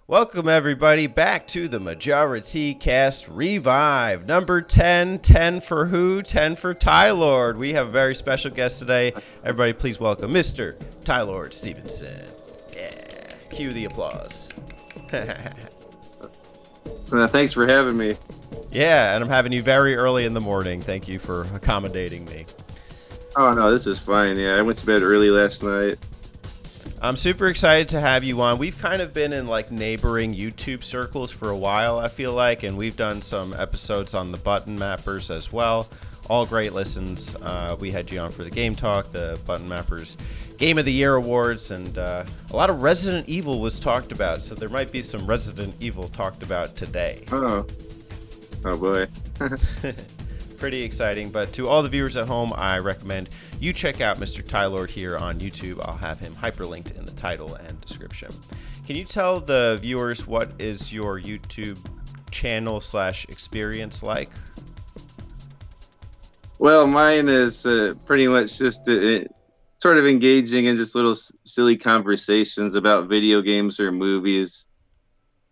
Welcome, everybody, back to the Majora T Cast Revive. Number 10. 10 for who? 10 for Tylord. We have a very special guest today. Everybody, please welcome Mr. Tylord Stevenson. Yeah. Cue the applause. Thanks for having me. Yeah, and I'm having you very early in the morning. Thank you for accommodating me. Oh, no, this is fine. Yeah, I went to bed early last night. I'm super excited to have you on. We've kind of been in like neighboring YouTube circles for a while, I feel like, and we've done some episodes on the button mappers as well. All great listens. We had you on for the Game Talk, the Button Mappers Game of the Year Awards, and a lot of Resident Evil was talked about, so there might be some Resident Evil talked about today. Oh boy. Pretty exciting, but to all the viewers at home, I recommend you check out Mr. Tylord here on YouTube. I'll have him hyperlinked in the title and description. Can you tell the viewers what is your YouTube channel / experience like? Well, mine is pretty much just sort of engaging in just little silly conversations about video games or movies.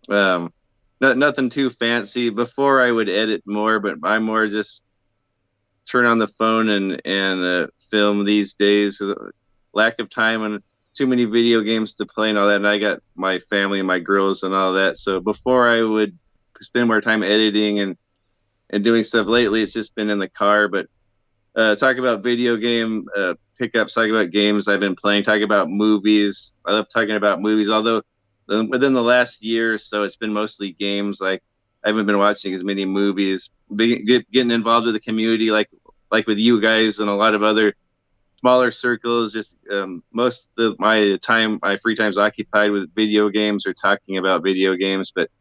Nothing too fancy. Before I would edit more, but I'm more just turn on the phone and film these days. Lack of time and too many video games to play and all that. And I got my family and my girls and all that. So before I would spend more time editing and doing stuff, lately it's just been in the car. But talk about video game pickups, talk about games I've been playing, talk about movies. I love talking about movies, although within the last year or so, it's been mostly games. Like I haven't been watching as many movies. Getting involved with the community, like with you guys and a lot of other smaller circles. Just most of my free time is occupied with video games or talking about video games. But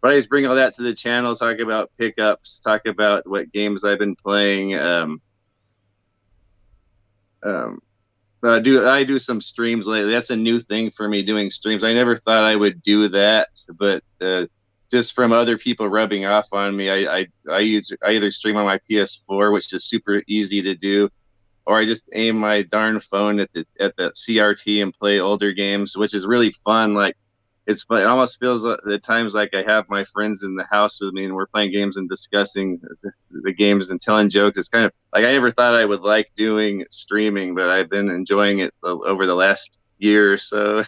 I just bring all that to the channel, talk about pickups, talk about what games I've been playing. I do some streams lately. That's a new thing for me, doing streams. I never thought I would do that, but just from other people rubbing off on me, I either stream on my PS4, which is super easy to do, or I just aim my darn phone at the CRT and play older games, which is really fun. Like it's fun. It almost feels at times like I have my friends in the house with me and we're playing games and discussing the games and telling jokes. It's kind of like I never thought I would like doing streaming, but I've been enjoying it over the last year or so.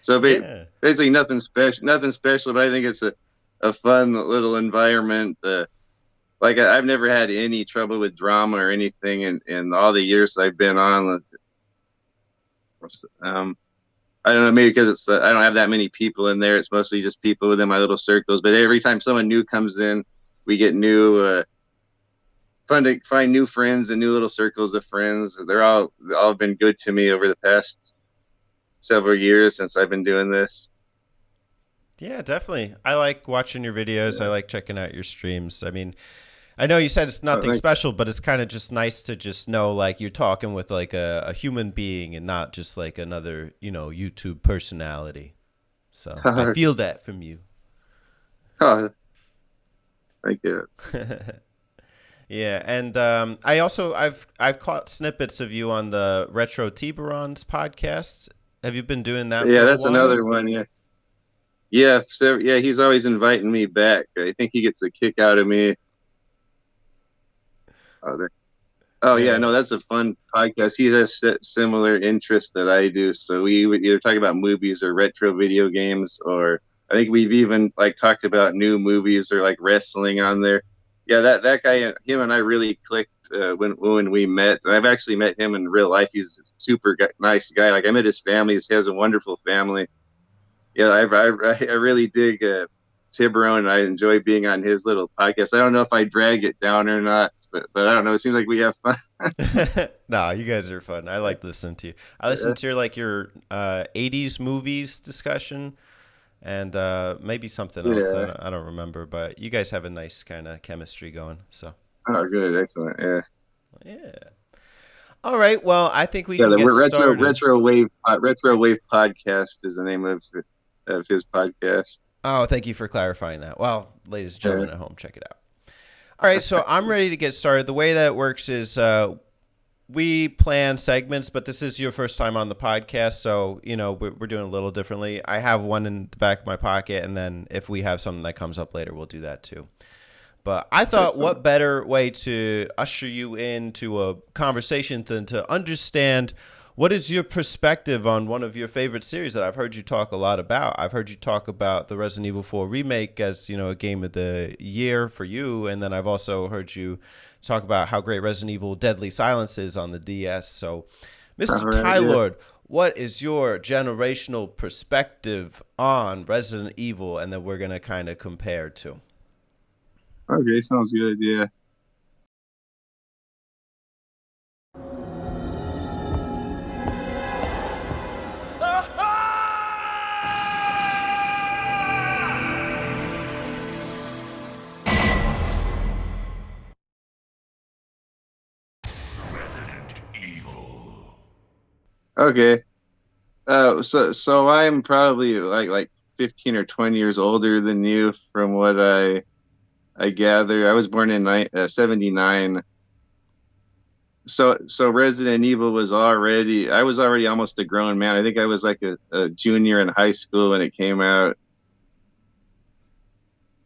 So basically nothing special, but I think it's a fun little environment. Like I've never had any trouble with drama or anything in all the years I've been on. I don't know, maybe because I don't have that many people in there. It's mostly just people within my little circles. But every time someone new comes in, we get fun to find new friends and new little circles of friends. They're all been good to me over the past several years since I've been doing this. Yeah, definitely. I like watching your videos. I like checking out your streams. I mean, I know you said it's nothing special, but it's kind of just nice to just know like you're talking with like a human being and not just like another, YouTube personality. So I feel that from you. Oh, thank you. Yeah, and I've caught snippets of you on the Retro Tiburon's podcast. Have you been doing that? Yeah, that's another one. Yeah. So he's always inviting me back. I think he gets a kick out of me. No, that's a fun podcast. He has similar interests that I do. So we would either talk about movies or retro video games, or I think we've even like talked about new movies or like wrestling on there. Yeah, that guy, him and I really clicked when we met. And I've actually met him in real life. He's a super nice guy. Like I met his family. He has a wonderful family. Yeah, I really dig Tiburon, and I enjoy being on his little podcast. I don't know if I drag it down or not, but I don't know. It seems like we have fun. No, you guys are fun. I like listening to you. I listen to your 80s movies discussion and maybe something else. I don't remember, but you guys have a nice kind of chemistry going. So. Oh, good, excellent, yeah. Yeah. All right. Well, I think we can get started. Retro Wave Podcast is the name of his podcast. Oh, thank you for clarifying that. Well, ladies and gentlemen at home, check it out. All right, so I'm ready to get started. The way that works is we plan segments, but this is your first time on the podcast, so we're doing a little differently. I have one in the back of my pocket, and then if we have something that comes up later, we'll do that too. But I thought, what better way to usher you into a conversation than to understand what is your perspective on one of your favorite series that I've heard you talk a lot about. I've heard you talk about the Resident Evil 4 remake as, a game of the year for you, and then I've also heard you talk about how great Resident Evil Deadly Silence is on the DS. So, Mr. Tylord, what is your generational perspective on Resident Evil, and then we're going to kind of compare to? Okay, sounds good. Yeah. Resident Evil. Okay. So I'm probably like 15 or 20 years older than you from what I gather. I was born in 79. So Resident Evil I was already almost a grown man. I think I was like a junior in high school when it came out.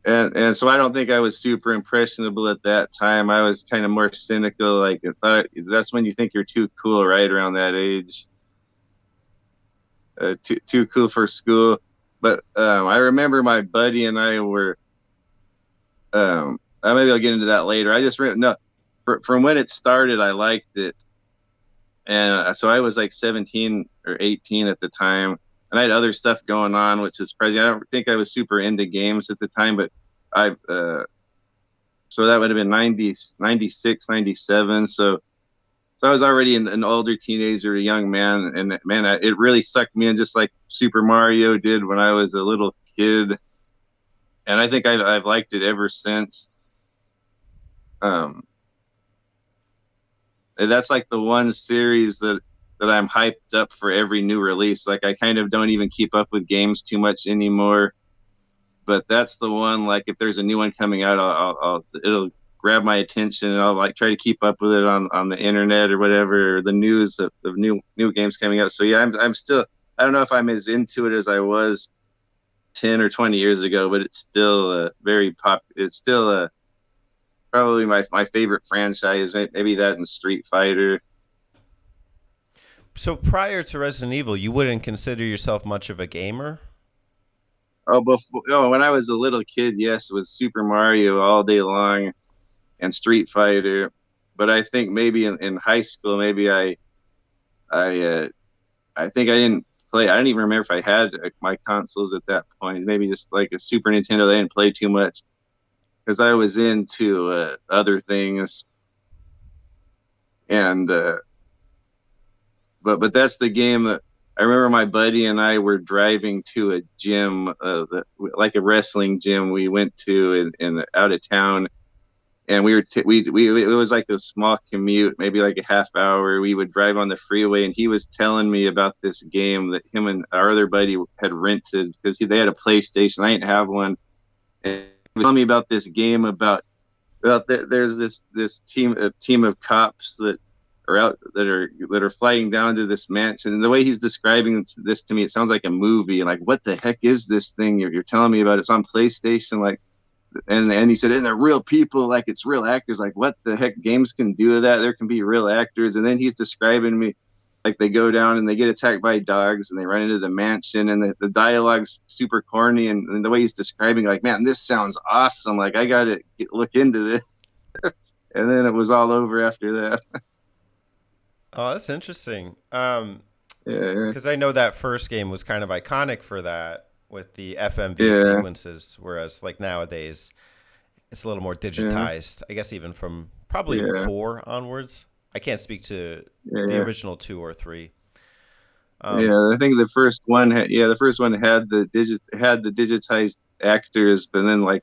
And so I don't think I was super impressionable at that time. I was kind of more cynical. Like, that's when you think you're too cool, right around that age. Too cool for school. But I remember my buddy and I were. Maybe I'll get into that later. I just no, from when it started, I liked it, and so I was like 17 or 18 at the time, and I had other stuff going on, which is surprising. I don't think I was super into games at the time, but I so that would have been 90, 96, 97. So I was already an older teenager, a young man, and man, it really sucked me in, just like Super Mario did when I was a little kid. And I think I've liked it ever since. Um, and that's like the one series that I'm hyped up for every new release. Like, I kind of don't even keep up with games too much anymore, but that's the one. Like, if there's a new one coming out, it'll grab my attention, and I'll like try to keep up with it on the internet or whatever, or the news of new games coming out. So yeah, I'm still, I don't know if I'm as into it as I was 10 or 20 years ago, but it's still very pop. It's still probably my favorite franchise. Maybe that and Street Fighter. So prior to Resident Evil, you wouldn't consider yourself much of a gamer? When I was a little kid, yes, it was Super Mario all day long and Street Fighter. But I think maybe in high school, maybe I I think I didn't play. I don't even remember if I had my consoles at that point. Maybe just like a Super Nintendo. They didn't play too much because I was into other things. And but that's the game that I remember. My buddy and I were driving to a gym, like a wrestling gym we went to in out of town, and we it was like a small commute, maybe like a half hour. We would drive on the freeway, and he was telling me about this game that him and our other buddy had rented because they had a PlayStation. I didn't have one, and he was telling me about this game about there's this team of cops that are out that are flying down to this mansion, and the way he's describing this to me, it sounds like a movie. Like, what the heck is this thing you're telling me about? It's on PlayStation, like. And he said, and they're real people, like it's real actors. Like, what the heck, games can do that? There can be real actors. And then he's describing me like they go down and they get attacked by dogs and they run into the mansion, and the dialogue's super corny, and the way he's describing, like, man, this sounds awesome. Like, I gotta look into this. And then it was all over after that. Oh, that's interesting. Yeah, Because I know that first game was kind of iconic for that with the FMV yeah, sequences, whereas like nowadays it's a little more yeah, digitized. I guess even from probably yeah, 4 onwards. I can't speak to the yeah. original 2 or 3. Um, Yeah, I think the first one had the digitized actors, but then like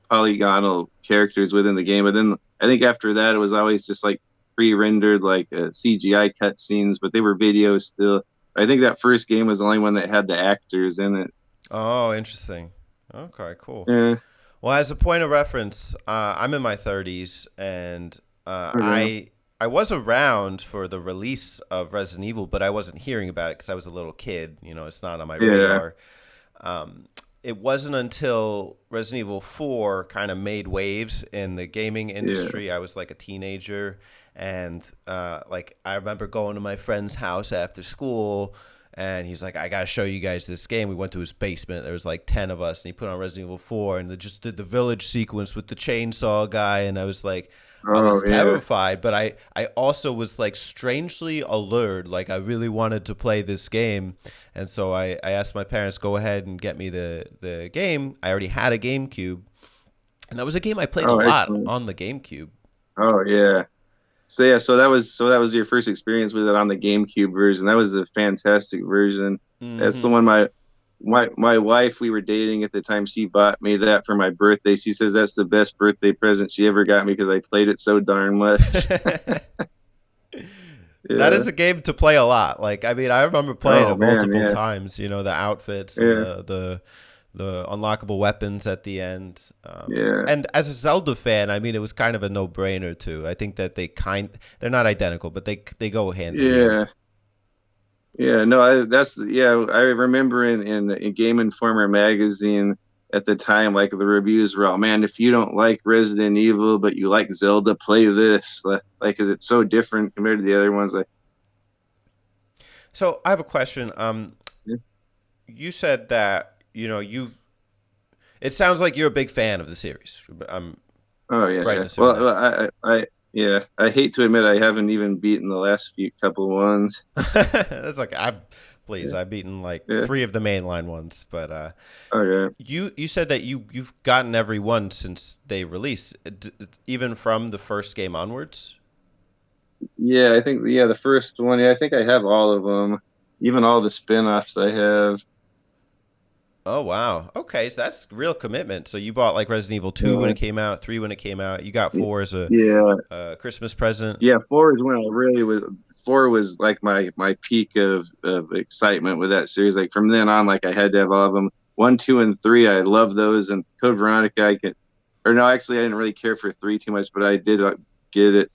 polygonal characters within the game. But then I think after that, it was always just like pre-rendered, like CGI cutscenes, but they were videos still. I think that first game was the only one that had the actors in it. oh, interesting. Okay, cool. Yeah. Well, as a point of reference, I'm in my 30s, and Okay. I I was around for the release of Resident Evil, but I wasn't hearing about it because I was a little kid. You know, it's not on my radar. It wasn't until Resident Evil 4 kind of made waves in the gaming industry. I was like a teenager, and like I remember going to my friend's house after school, and he's like, I got to show you guys this game. We went to his basement. There was like 10 of us, and he put on Resident Evil 4, and they just did the village sequence with the chainsaw guy, and I was like, I was terrified, but I also was like strangely allured. Like I really wanted to play this game. And so I asked my parents, go ahead and get me the game. I already had a GameCube. And that was a game I played a lot on the GameCube. Oh yeah. So that was your first experience with it on the GameCube version. That was a fantastic version. Mm-hmm. That's the one my wife, we were dating at the time, she bought me that for my birthday. She says that's the best birthday present she ever got me because I played it so darn much. That is a game to play a lot. Like, I mean, I remember playing it multiple times, you know, the outfits and the unlockable weapons at the end. And as a Zelda fan, I mean, it was kind of a no-brainer too. I think that they're not identical, but they go hand in hand. Yeah, no, I remember in Game Informer magazine at the time, like the reviews were all, man, if you don't like Resident Evil but you like Zelda, play this, like, because it's so different compared to the other ones. Like, so I have a question. You said that it sounds like you're a big fan of the series. Well, I hate to admit I haven't even beaten the last couple ones. That's okay. I've beaten like 3 of the mainline ones, but you said that you've gotten every one since they released, even from the first game onwards. Yeah, I think the first one. Yeah, I think I have all of them, even all the spin-offs I have. Oh, wow. Okay, so that's real commitment. So you bought like Resident Evil 2 when it came out, 3 when it came out. You got 4 as a Christmas present. Yeah, 4 is when I really was. 4 was like my peak of excitement with that series. Like from then on, like I had to have all of them. 1, 2, and 3, I love those. And Code Veronica, I didn't really care for 3 too much, but I did get it.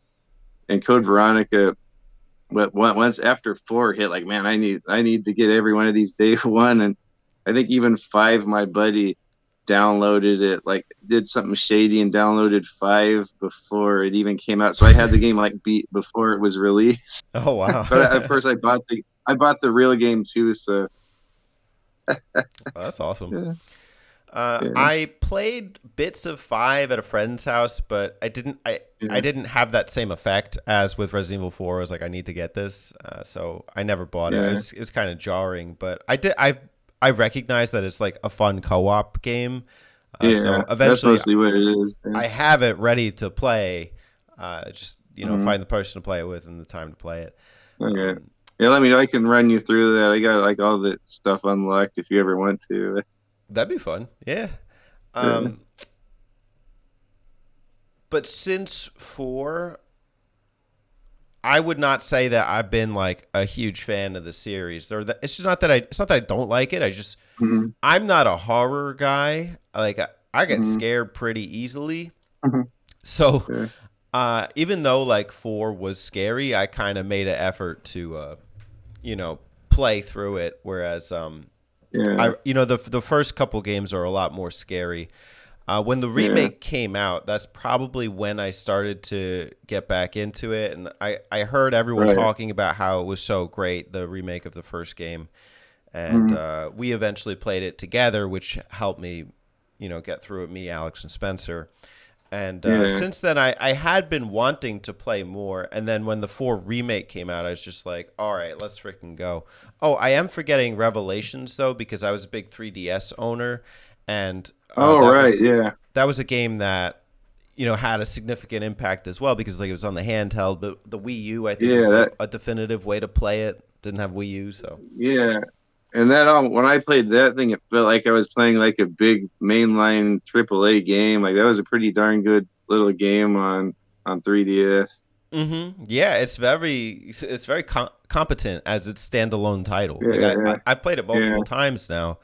And Code Veronica, but once after 4 hit, like, man, I need to get every one of these day one. And I think even 5, my buddy downloaded it, like did something shady and downloaded 5 before it even came out. So I had the game like beat before it was released. Oh wow! But of course I bought the real game too. So that's awesome. I played bits of 5 at a friend's house, but I didn't have that same effect as with Resident Evil 4. I was like, I need to get this, so I never bought it. It was kind of jarring, but I recognize that it's like a fun co-op game. So eventually, that's mostly what it is. Yeah. I have it ready to play. Just find the person to play it with and the time to play it. Okay. Let me know. I can run you through that. I got like all the stuff unlocked if you ever want to. That'd be fun. Yeah. But since 4, I would not say that I've been like a huge fan of the series. It's just not that I don't like it. I'm not a horror guy. Like I get scared pretty easily. So even though like 4 was scary, I kind of made an effort to play through it. Whereas the first couple games are a lot more scary. When the remake came out, that's probably when I started to get back into it. And I heard everyone talking about how it was so great, the remake of the first game. And we eventually played it together, which helped me, get through it, me, Alex, and Spencer. And since then, I had been wanting to play more. And then when the 4 remake came out, I was just like, all right, let's freaking go. Oh, I am forgetting Revelations, though, because I was a big 3DS owner. And that was a game that had a significant impact as well, because like it was on the handheld, but the Wii U I think was like a definitive way to play it. Didn't have Wii U, so and that when I played that thing, it felt like I was playing like a big mainline AAA game. Like that was a pretty darn good little game on 3DS. Yeah, it's very competent as its standalone title. I played it multiple times now.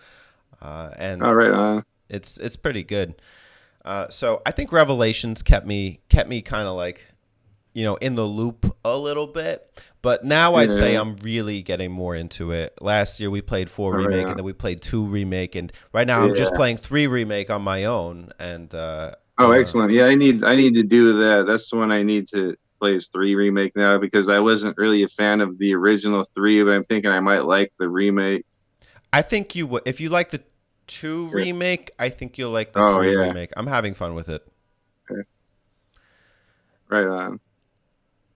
And right on. It's pretty good. So I think Revelations kept me kind of like, in the loop a little bit. But now I'd say Yeah. I'm really getting more into it. Last year we played 4 Oh, remake, yeah. and then we played 2 remake, and right now I'm just Yeah. playing 3 remake on my own. And Oh, excellent. Yeah, I need to do that. That's the one I need to play is 3 remake now because I wasn't really a fan of the original 3, but I'm thinking I might like the remake. I think you would if you like the 2 Yeah. remake. I think you'll like the Oh, 3 yeah. remake. I'm having fun with it. Okay. Right on.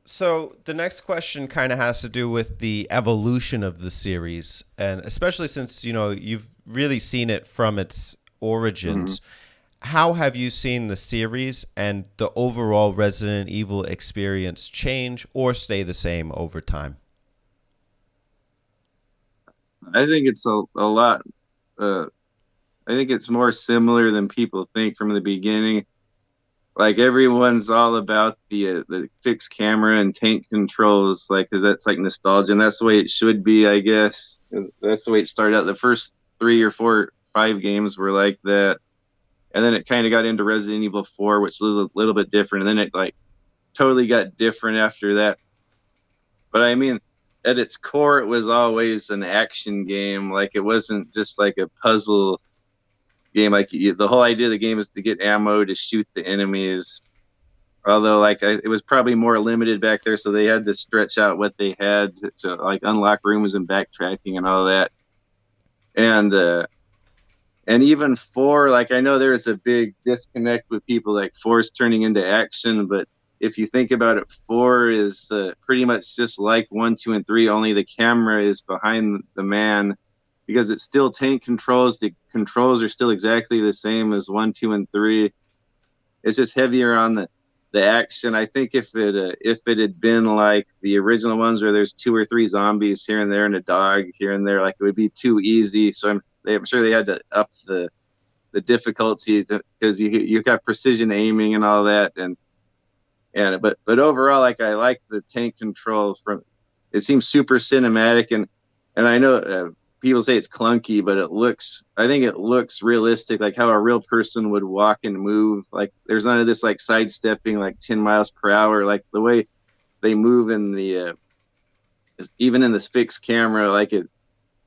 So the next question kind of has to do with the evolution of the series, and especially since you've really seen it from its origins. How have you seen the series and the overall Resident Evil experience change or stay the same over time? I think it's a lot. Uh, I think it's more similar than people think from the beginning. Like everyone's all about the fixed camera and tank controls, like because that's like nostalgia, and that's the way it should be, I guess. That's the way it started out. The first 3 or 4, 5 games were like that, and then it kind of got into Resident Evil 4, which was a little bit different, and then it like totally got different after that. But I mean, at its core, it was always an action game. Like it wasn't just like a puzzle game. Like the whole idea of the game is to get ammo to shoot the enemies. Although, like, it was probably more limited back there, so they had to stretch out what they had to like unlock rooms and backtracking and all that. And even 4, like, I know there's a big disconnect with people like 4's turning into action, but if you think about it, 4 is pretty much just like 1, 2, and 3. Only the camera is behind the man because it's still tank controls. The controls are still exactly the same as 1, 2, and 3. It's just heavier on the action. I think if it had been like the original ones where there's 2 or 3 zombies here and there and a dog here and there, like it would be too easy. So I'm sure they had to up the difficulty because you got precision aiming and all that, but overall, like I like the tank control from. It seems super cinematic, and I know people say it's clunky, but I think it looks realistic, like how a real person would walk and move. Like there's none of this like sidestepping like 10 miles per hour, like the way they move in the even in this fixed camera, like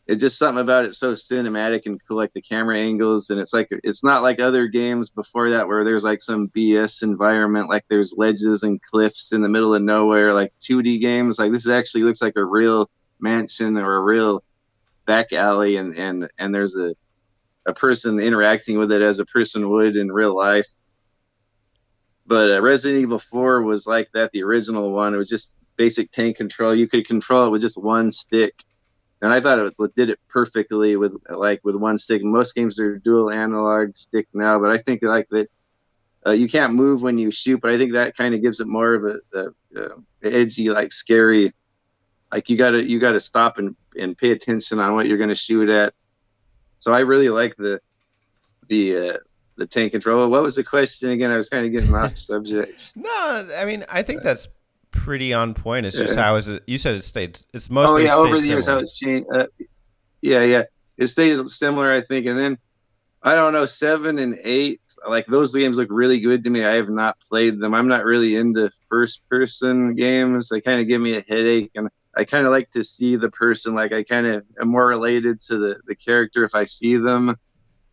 it's just something about it so cinematic and cool, like the camera angles, and it's not like other games before that where there's like some BS environment, like there's ledges and cliffs in the middle of nowhere, like 2D games. Like this actually looks like a real mansion or a real back alley, and there's a person interacting with it as a person would in real life. But Resident Evil 4 was like that, the original one. It was just basic tank control. You could control it with just one stick, and I thought it did it perfectly with one stick. Most games are dual analog stick now, but I think like that you can't move when you shoot. But I think that kind of gives it more of a edgy, like scary. Like you gotta stop and pay attention on what you're gonna shoot at. So I really like the the tank control. What was the question again? I was kind of getting off subject. No, I mean, I think that's pretty on point. It's just Yeah. how is it? You said it's Oh mostly yeah, stayed over the years how similar. it's changed. Yeah, it stayed similar, I think. And then I don't know, 7 and 8, like those games look really good to me. I have not played them. I'm not really into first person games. They kind of give me a headache, and I kind of like to see the person. Like I kind of am more related to the character if I see them.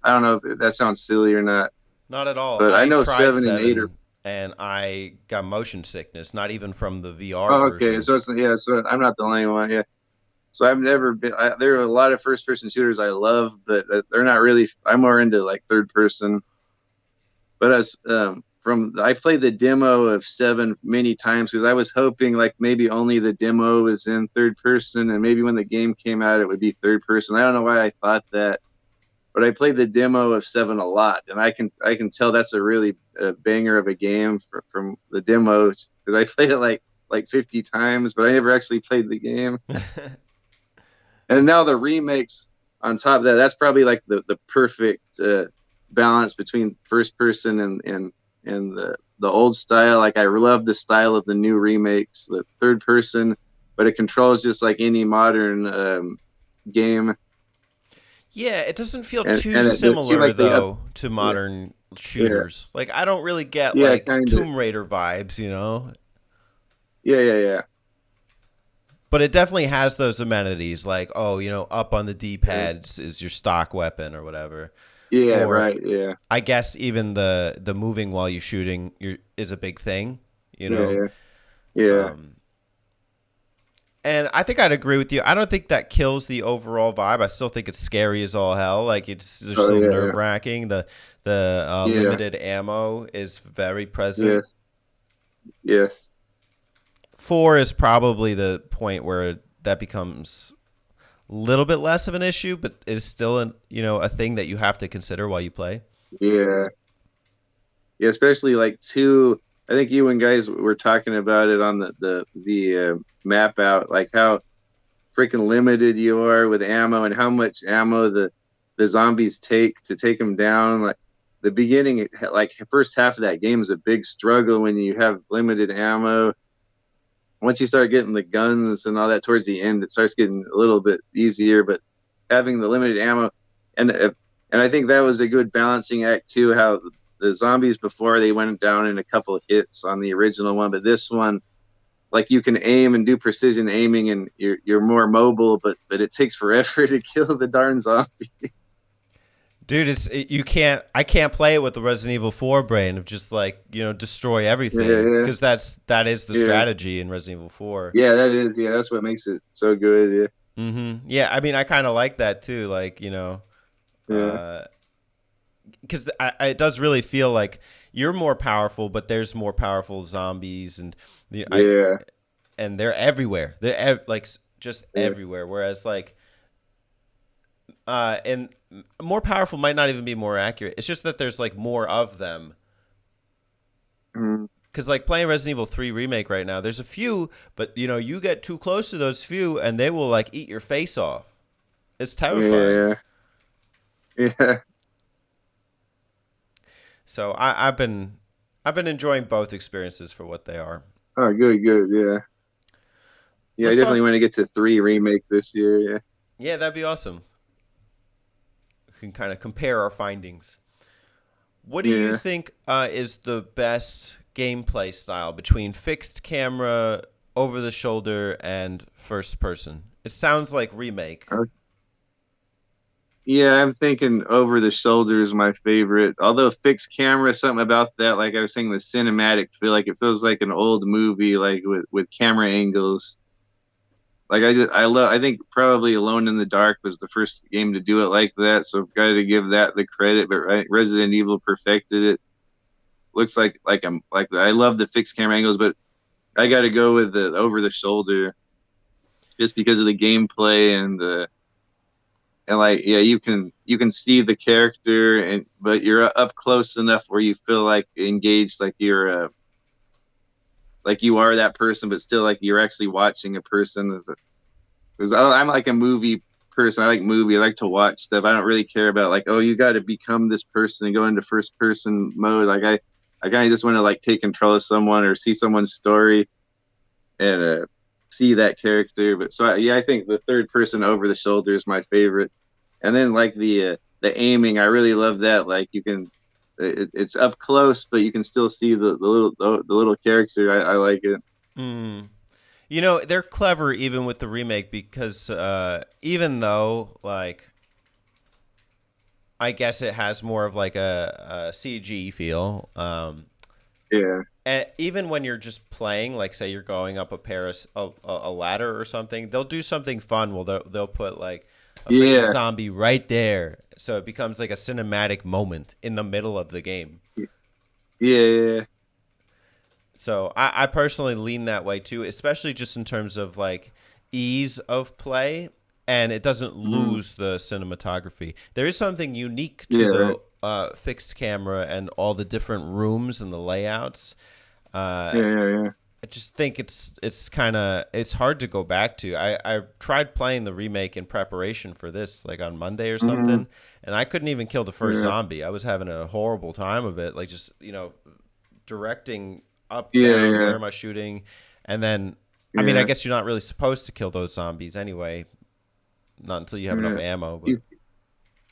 I don't know if that sounds silly or not, Not at all. but I I know tried 7 and 8 are. 7 and I got motion sickness, not even from the VR Oh, okay. version. So I'm not the only one. Yeah. So I've never been. There are a lot of first person shooters I love, but they're not really. I'm more into like third person. But as I played the demo of 7 many times because I was hoping like maybe only the demo was in third person, and maybe when the game came out it would be third person. I don't know why I thought that, but I played the demo of 7 a lot, and I can tell that's a really banger of a game from the demo because I played it like 50 times, but I never actually played the game. And now the remakes on top of that, that's probably like the perfect balance between first person and the old style. Like I love the style of the new remakes, the third person, but it controls just like any modern game. Yeah, it doesn't feel And too it seemed similar like they up. though to Yeah, modern yeah, shooters. Like I don't really get yeah, like kind of. Tomb Raider vibes. Yeah. But it definitely has those amenities, like, oh, up on the D-pad is your stock weapon or whatever. Yeah, Or right. Yeah. I guess even the moving while you're shooting is a big thing, Yeah. Yeah. Um, and I think I'd agree with you. I don't think that kills the overall vibe. I still think it's scary as all hell. Like it's Oh still yeah. nerve wracking. The Yeah. limited ammo is very present. Yes. Yes. 4 is probably the point where that becomes a little bit less of an issue, but it's still a thing that you have to consider while you play. Yeah. Yeah. Especially like two. I think you and guys were talking about it on the map out, like how freaking limited you are with ammo and how much ammo the zombies take them down. Like the beginning, like first half of that game is a big struggle when you have limited ammo. Once you start getting the guns and all that towards the end, it starts getting a little bit easier. But having the limited ammo, and if, and I think that was a good balancing act too. How the zombies before they went down in a couple of hits on the original one, but this one, like you can aim and do precision aiming, and you're more mobile, but it takes forever to kill the darn zombie. Dude, I can't play it with the Resident Evil 4 brain of just like, destroy everything, Yeah, because that is the yeah, strategy in Resident Evil 4. yeah. That is, yeah. That's what makes it so good. Yeah, I mean, I kind of like that too, like, Yeah, because it does really feel like you're more powerful, but there's more powerful zombies, and yeah, and they're everywhere. They're like just yeah. everywhere. Whereas like, and more powerful might not even be more accurate. It's just that there's like more of them. Mm, Because like playing Resident Evil 3 remake right now, there's a few, but you get too close to those few, and they will like eat your face off. It's terrifying. yeah, yeah. So I've been enjoying both experiences for what they are. Oh, good. Yeah, yeah. I Let's definitely talk. want to get to 3 remake this year. Yeah, Yeah, that'd be awesome. We can kind of compare our findings. What do you yeah. think is the best gameplay style between fixed camera, over the shoulder, and first person? It sounds like remake. Yeah, I'm thinking over the shoulder is my favorite. Although fixed camera, something about that, like I was saying, the cinematic feel, like it feels like an old movie, like with camera angles. Like I think probably Alone in the Dark was the first game to do it like that, so I've got to give that the credit. But right, Resident Evil perfected it. Looks like I'm like I love the fixed camera angles, but I got to go with the over the shoulder just because of the gameplay and like yeah, you can see the character, and but you're up close enough where you feel like engaged, like you are that person, but still like you're actually watching a person. Because I'm like a movie person. I like movie. I like to watch stuff. I don't really care about like, oh, you got to become this person and go into first person mode. Like I kind of just want to like take control of someone or see someone's story and see that character. But so yeah, I think the third person over the shoulder is my favorite. And then like the aiming, I really love that. Like you can, it's up close, but you can still see the little character. I like it. Mm. They're clever even with the remake because even though like I guess it has more of like a CG feel. Yeah, And even when you're just playing, like say you're going up a ladder or something, they'll do something fun. Well, they'll put like a freaking yeah, zombie right there, so it becomes like a cinematic moment in the middle of the game. yeah. So I personally lean that way too, especially just in terms of like ease of play, and it doesn't Mm, lose the cinematography. There is something unique to yeah, right. the fixed camera and all the different rooms and the layouts. Uh, Yeah. I just think it's hard to go back to. I tried playing the remake in preparation for this, like on Monday or Hmm. something, and I couldn't even kill the first Yeah. zombie. I was having a horrible time of it, like just directing up, down, where Yeah. am I shooting, and then I mean I Yeah. guess you're not really supposed to kill those zombies anyway, not until you have enough Yeah. ammo. But You-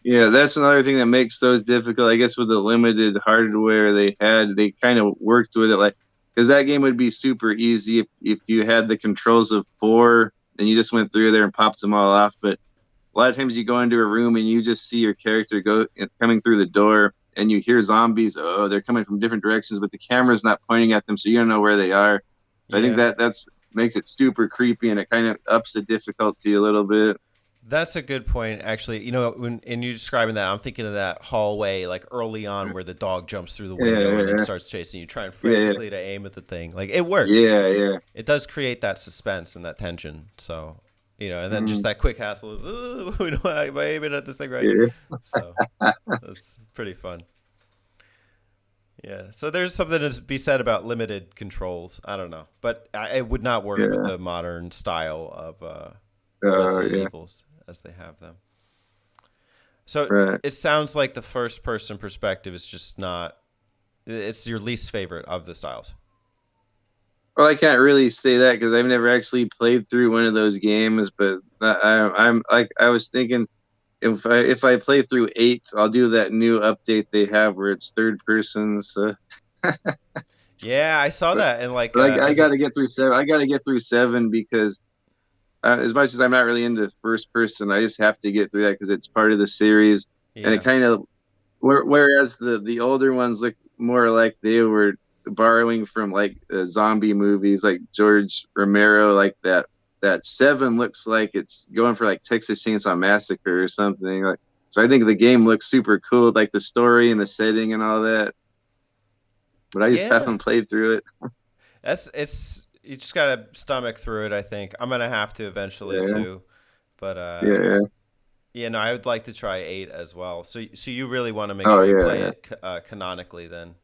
Yeah, that's another thing that makes those difficult. I guess with the limited hardware they had, they kind of worked with it like because that game would be super easy if you had the controls of 4 and you just went through there and popped them all off. But a lot of times you go into a room and you just see your character coming through the door, and you hear zombies. Oh, they're coming from different directions, but the camera's not pointing at them, so you don't know where they are. So I think that's makes it super creepy, and it kind of ups the difficulty a little bit. That's a good point, actually. You know, when you describing that, I'm thinking of that hallway, like early on, where the dog jumps through the window and then starts chasing you, trying frantically to aim at the thing. Like, it works. Yeah. It does create that suspense and that tension. So, you know, and then just that quick hassle of, am I aiming at this thing right? Yeah. So that's pretty fun. Yeah. So there's something to be said about limited controls. I don't know, but it would not work with the modern style of Resident Evils as they have them. So it sounds like the first person perspective is just not, it's your least favorite of the styles. Well, I can't really say that because I've never actually played through one of those games, but I'm like, I was thinking if I play through 8, I'll do that new update they have where it's third person. So yeah, I saw that, and like I got to get through 7. I got to get through 7 because as much as I'm not really into first person, I just have to get through that because it's part of the series, and it kind of whereas the older ones look more like they were borrowing from like zombie movies like George Romero, like that 7 looks like it's going for like Texas Chainsaw Massacre or something. Like, so I think the game looks super cool, like the story and the setting and all that, but I just haven't played through it. It's you just gotta stomach through it. I think I'm gonna have to eventually too, but yeah, no, I would like to try 8 as well. So you really want to make sure you play it canonically then?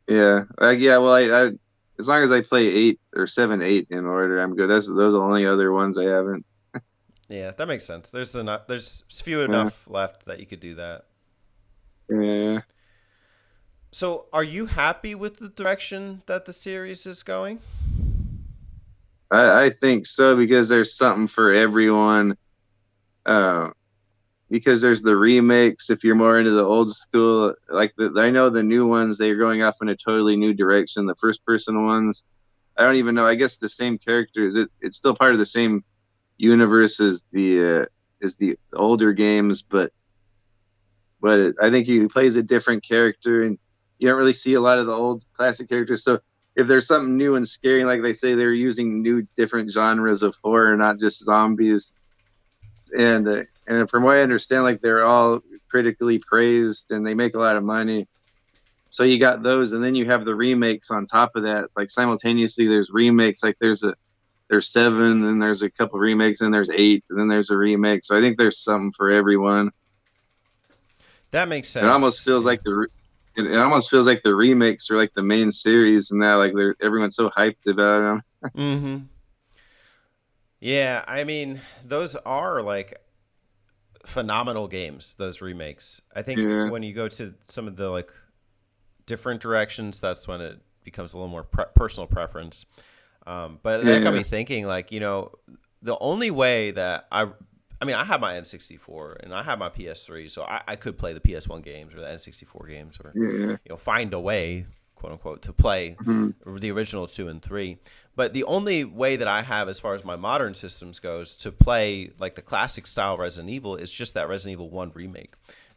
Yeah, well, I as long as I play 8 or 7, 8 in order, I'm good. Those are the only other ones I haven't. Yeah, that makes sense. There's few enough left that you could do that. Yeah. So, are you happy with the direction that the series is going? I think so because there's something for everyone. Because there's the remakes. If you're more into the old school, like I know the new ones, they're going off in a totally new direction. The first person ones, I don't even know. I guess the same characters. It's still part of the same universe as the older games, but I think he plays a different character, and you don't really see a lot of the old classic characters. So if there's something new and scary, like they say, they're using new, different genres of horror, not just zombies. And from what I understand, like they're all critically praised, and they make a lot of money. So you got those, and then you have the remakes on top of that. It's like simultaneously there's remakes. Like there's 7, then there's a couple remakes, and there's 8, and then there's a remake. So I think there's something for everyone. That makes sense. It almost feels like it almost feels like the remakes are like the main series, and now like everyone's so hyped about them. Mm-hmm. Yeah, I mean, those are like phenomenal games. Those remakes. I think when you go to some of the like different directions, that's when it becomes a little more personal preference. But that got me thinking, like, you know, the only way that I mean, I have my N64 and I have my PS3, so I could play the PS1 games or the N64 games, or you know, find a way, quote unquote, to play the original 2 and 3. But the only way that I have, as far as my modern systems goes, to play like the classic style Resident Evil is just that Resident Evil 1 remake.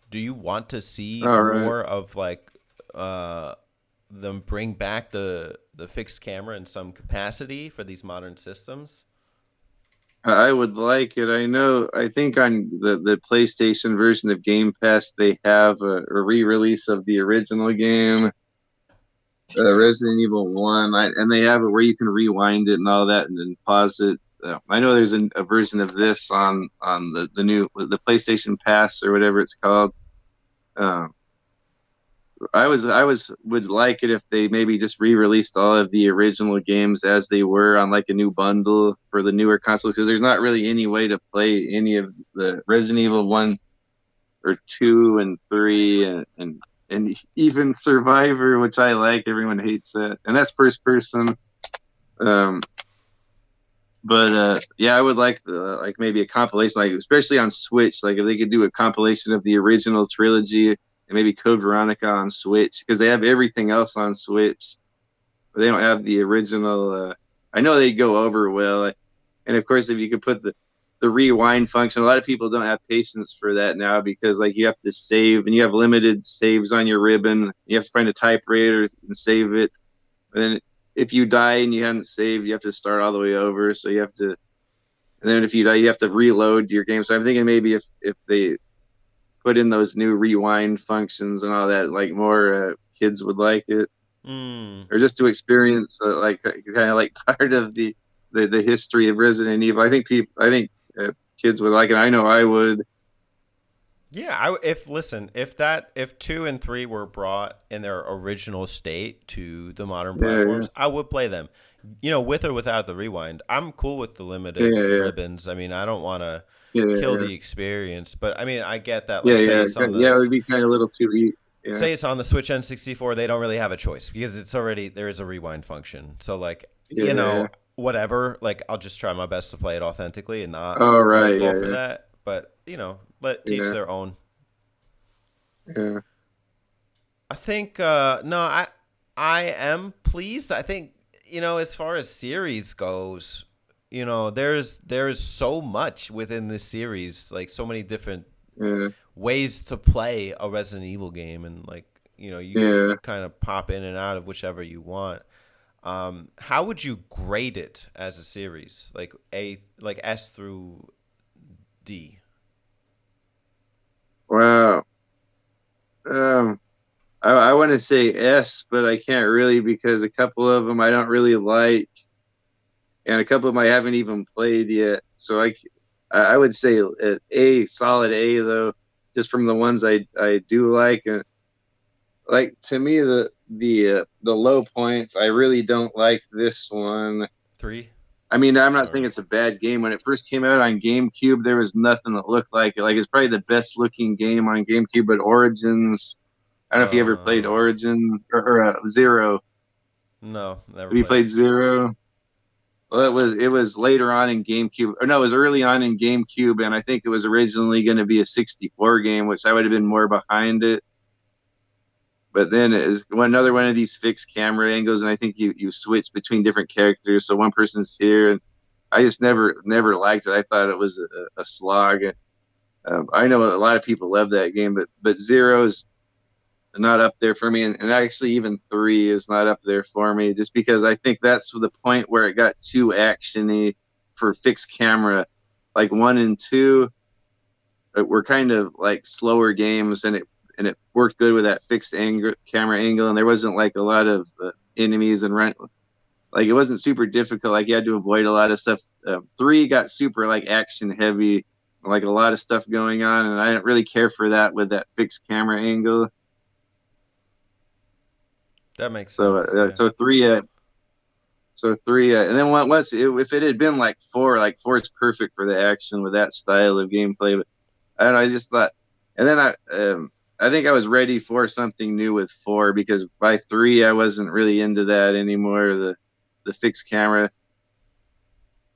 Do you want to see more of like them bring back the fixed camera in some capacity for these modern systems? I would like it. I think on the PlayStation version of Game Pass, they have a re-release of the original game, Resident Evil 1, and they have it where you can rewind it and all that and then pause it. I know there's a version of this on the new the PlayStation Pass or whatever it's called. I would like it if they maybe just re-released all of the original games as they were on like a new bundle for the newer console, because there's not really any way to play any of the Resident Evil 1 or 2 and 3 and even Survivor, which I like. Everyone hates that, and that's first person. Yeah, I would like maybe a compilation, like especially on Switch, like if they could do a compilation of the original trilogy and maybe Code Veronica on Switch, because they have everything else on Switch. They don't have the original. I know they go over well, and of course, if you could put the rewind function, a lot of people don't have patience for that now because like you have to save and you have limited saves on your ribbon. You have to find a typewriter and save it. And then if you die and you haven't saved, you have to start all the way over. So you have to. And then if you die, you have to reload your game. So I'm thinking maybe if they put in those new rewind functions and all that, like more kids would like it, or just to experience like kind of like part of the history of Resident Evil. I think kids would like it. I know I would. Yeah, if 2 and 3 were brought in their original state to the modern platforms, I would play them. With or without the rewind. I'm cool with the limited ribbons. I mean, I don't want to kill the experience, but I mean, I get that. Like, say it's on the it would be kind of a little too easy. Yeah. Say it's on the Switch N64, they don't really have a choice because there is a rewind function. So like, whatever. Like, I'll just try my best to play it authentically and not fall for that. But let teach their own. Yeah. I think I am pleased. I think as far as series goes, there's so much within this series, like so many different ways to play a Resident Evil game, and like you can kind of pop in and out of whichever you want. How would you grade it as a series, like S through D? Wow. I want to say S, but I can't really because a couple of them I don't really like, and a couple of them I haven't even played yet. So I would say A, solid A though, just from the ones I do like. And like to me the low points, I really don't like this one. 3. I mean, I'm not saying it's a bad game. When it first came out on GameCube, there was nothing that looked like it. Like, it's probably the best looking game on GameCube, but Origins, I don't know if you ever played Origin or Zero. No, never. Have you played Zero? Well, it was later on in GameCube. Or no, it was early on in GameCube, and I think it was originally going to be a 64 game, which I would have been more behind it. But then it is another one of these fixed camera angles, and I think you switch between different characters. So one person's here, and I just never liked it. I thought it was a slog. I know a lot of people love that game, but Zero's not up there for me, and actually even 3 is not up there for me, just because I think that's the point where it got too actiony for fixed camera. Like 1 and 2 were kind of like slower games, and it worked good with that fixed camera angle, and there wasn't like a lot of enemies and run. Like, it wasn't super difficult. Like, you had to avoid a lot of stuff. 3 got super like action heavy, like a lot of stuff going on, and I didn't really care for that with that fixed camera angle. That makes sense. So 3. So 3, and then if it had been like 4, like 4 is perfect for the action with that style of gameplay. But I don't know. I just thought, and then I think I was ready for something new with 4, because by 3 I wasn't really into that anymore. The fixed camera.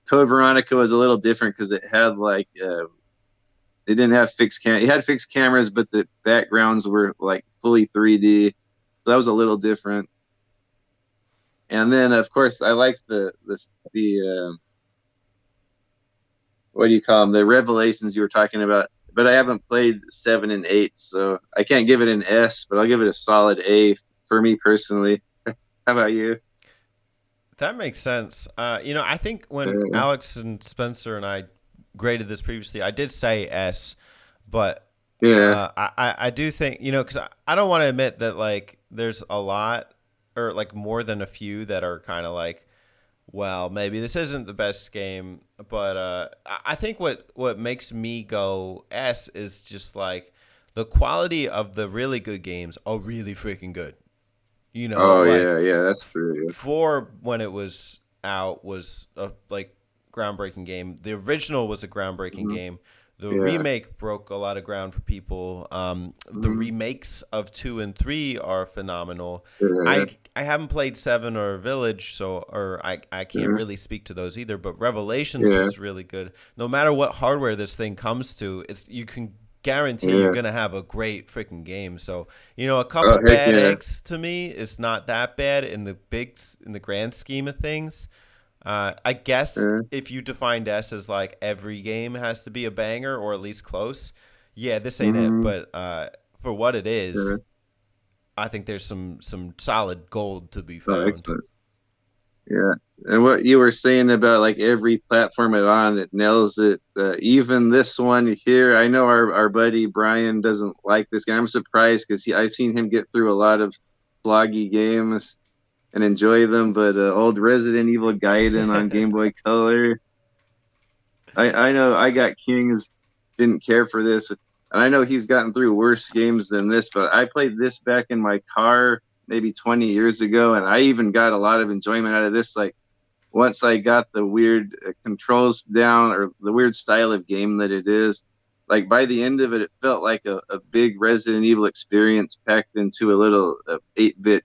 Code Veronica was a little different because it had like it didn't have fixed It had fixed cameras, but the backgrounds were like fully 3D. So that was a little different. And then of course I like the what do you call them? The Revelations you were talking about. But I haven't played 7 and 8, so I can't give it an S, but I'll give it a solid A for me personally. How about you? That makes sense. I think when Alex and Spencer and I graded this previously, I did say S, but I do think, because I don't want to admit that like there's a lot or like more than a few that are kind of like, well, maybe this isn't the best game, but I think what makes me go S is just like the quality of the really good games are really freaking good. That's true. 4 when it was out was a like groundbreaking game. The original was a groundbreaking game. The remake broke a lot of ground for people. The remakes of 2 and 3 are phenomenal. I haven't played 7 or Village, or I can't really speak to those either. But Revelations was really good. No matter what hardware this thing comes to, you can guarantee you're Yeah. gonna have a great freaking game. So, you know, a couple Oh, heck bad yeah. eggs to me is not that bad in the grand scheme of things. I guess Yeah. if you defined S as like every game has to be a banger or at least close, yeah, this ain't it. Mm-hmm. But for what it Yeah. is, I think there's some solid gold to be Oh, found. excellent. Yeah. And what you were saying about like every platform it on, it nails it. Even this one here, I know our buddy Brian doesn't like this game. I'm surprised because I've seen him get through a lot of floggy games and enjoy them. But old Resident Evil Gaiden on Game Boy Color, I know I got Kings, didn't care for this, and I know he's gotten through worse games than this. But I played this back in my car maybe 20 years ago, and I even got a lot of enjoyment out of this. Like once I got the weird controls down or the weird style of game that it is, like by the end of it, it felt like a big Resident Evil experience packed into a little 8-bit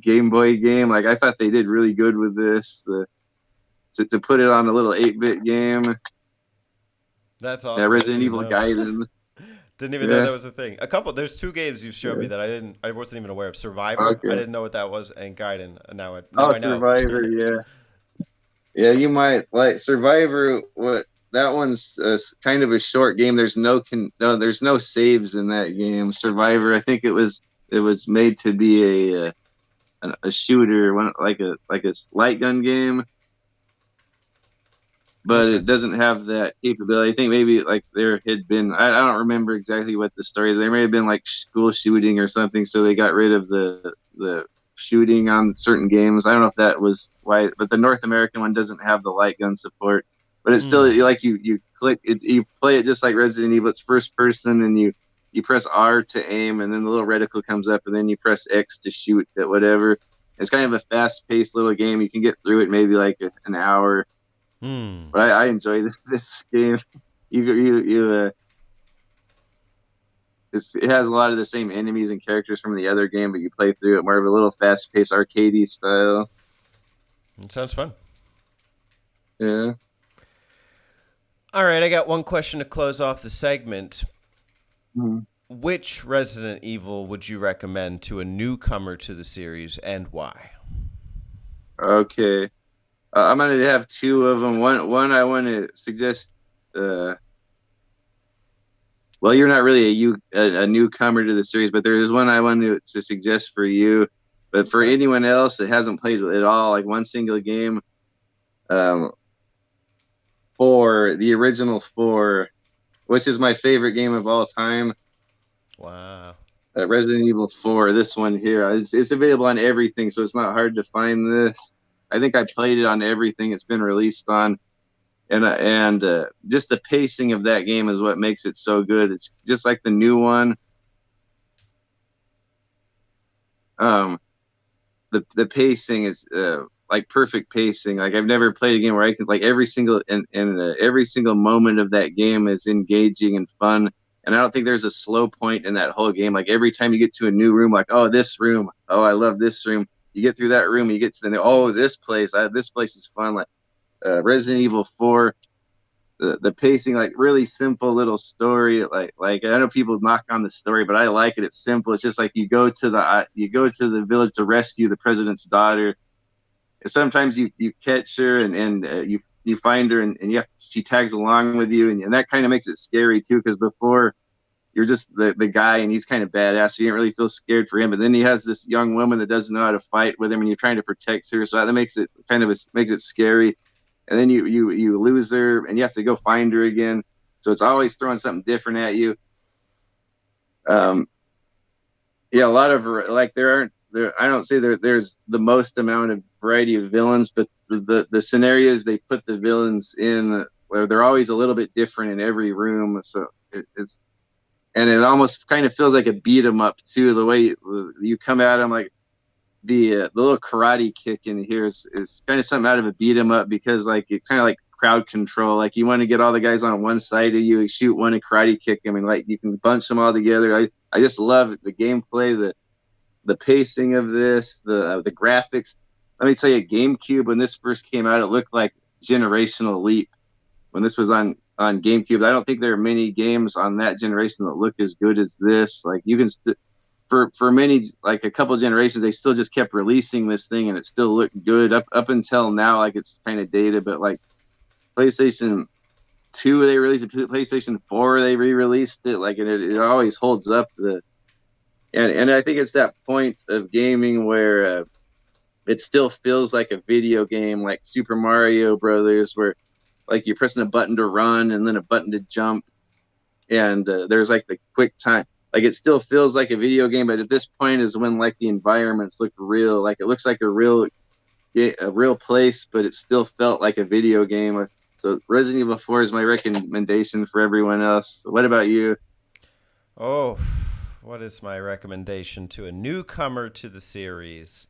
Game Boy game. Like I thought they did really good with this. To put it on a little 8-bit game. That's Yeah, awesome. I didn't Resident even Evil know. Gaiden. Didn't even know Yeah. that was a thing. There's two games you've showed me Yeah. that I wasn't even aware of. Survivor, I Okay. didn't know what that was, and Gaiden. Now Oh, I know. Survivor. Yeah. Yeah, you might like Survivor. What that one's kind of a short game. There's no saves in that game. Survivor. I think it was made to be a shooter, one like a light gun game, but Okay. it doesn't have that capability. I think maybe like there had been I don't remember exactly what the story is. There may have been like school shooting or something, so they got rid of the shooting on certain games. I don't know if that was why, but the North American one doesn't have the light gun support. But it's still Hmm. like you click it, you play it just like Resident Evil. It's first person, and you press R to aim, and then the little reticle comes up, and then you press X to shoot at whatever. It's kind of a fast paced little game. You can get through it maybe like an hour, Hmm. but I enjoy this game. It has a lot of the same enemies and characters from the other game, but you play through it more of a little fast-paced arcadey style. It sounds fun. Yeah. All right, I got one question to close off the segment. Mhm. Which Resident Evil would you recommend to a newcomer to the series, and why? Okay. I'm gonna have two of them. One I want to suggest. Uh, well, you're not really a newcomer to the series, but there is one I want to suggest for you. But for Okay. anyone else that hasn't played it at all, like one single game, um, the original 4, which is my favorite game of all time. Wow. Resident Evil 4, this one here, it's available on everything, so it's not hard to find this. I think I played it on everything it's been released on, and just the pacing of that game is what makes it so good. It's just like the new one. Um, the pacing is like perfect pacing. Like I've never played a game where I could like every single moment of that game is engaging and fun. And I don't think there's a slow point in that whole game. Like every time you get to a new room, like oh this room, oh I love this room. You get through that room, you get to this place is fun. Like Resident Evil 4, the pacing, like really simple little story. Like I know people knock on the story, but I like it. It's simple. It's just like you go to the village to rescue the president's daughter. And sometimes you catch her and you find her and she tags along with you, and that kind of makes it scary too, because before you're just the guy and he's kind of badass, so you didn't really feel scared for him. But then he has this young woman that doesn't know how to fight with him, and you're trying to protect her, so that makes it makes it scary. And then you lose her and you have to go find her again, so it's always throwing something different at you. um yeah, a lot of like there I don't say there's the most amount of variety of villains, but the scenarios they put the villains in, where they're always a little bit different in every room, so it's and it almost kind of feels like a beat 'em up too, the way you come at them. Like the little karate kick in here is kind of something out of a beat 'em up, because like it's kind of like crowd control. Like you want to get all the guys on one side of you, shoot one and karate kick them, and like you can bunch them all together. I just love the gameplay, the pacing of this, the graphics. Let me tell you, GameCube, when this first came out, it looked like generational leap when this was on on GameCube. I don't think there are many games on that generation that look as good as this. Like you can for many, like a couple generations, they still just kept releasing this thing and it still looked good up until now. Like it's kind of dated, but like PlayStation 2 they released it, PlayStation 4 they re-released it, like it always holds up. And I think it's that point of gaming where it still feels like a video game, like Super Mario Brothers, where like you're pressing a button to run and then a button to jump, and there's like the quick time. Like it still feels like a video game, but at this point is when like the environments look real, like it looks like a real place, but it still felt like a video game. So Resident Evil 4 is my recommendation for everyone else. What about you? Oh, what is my recommendation to a newcomer to the series?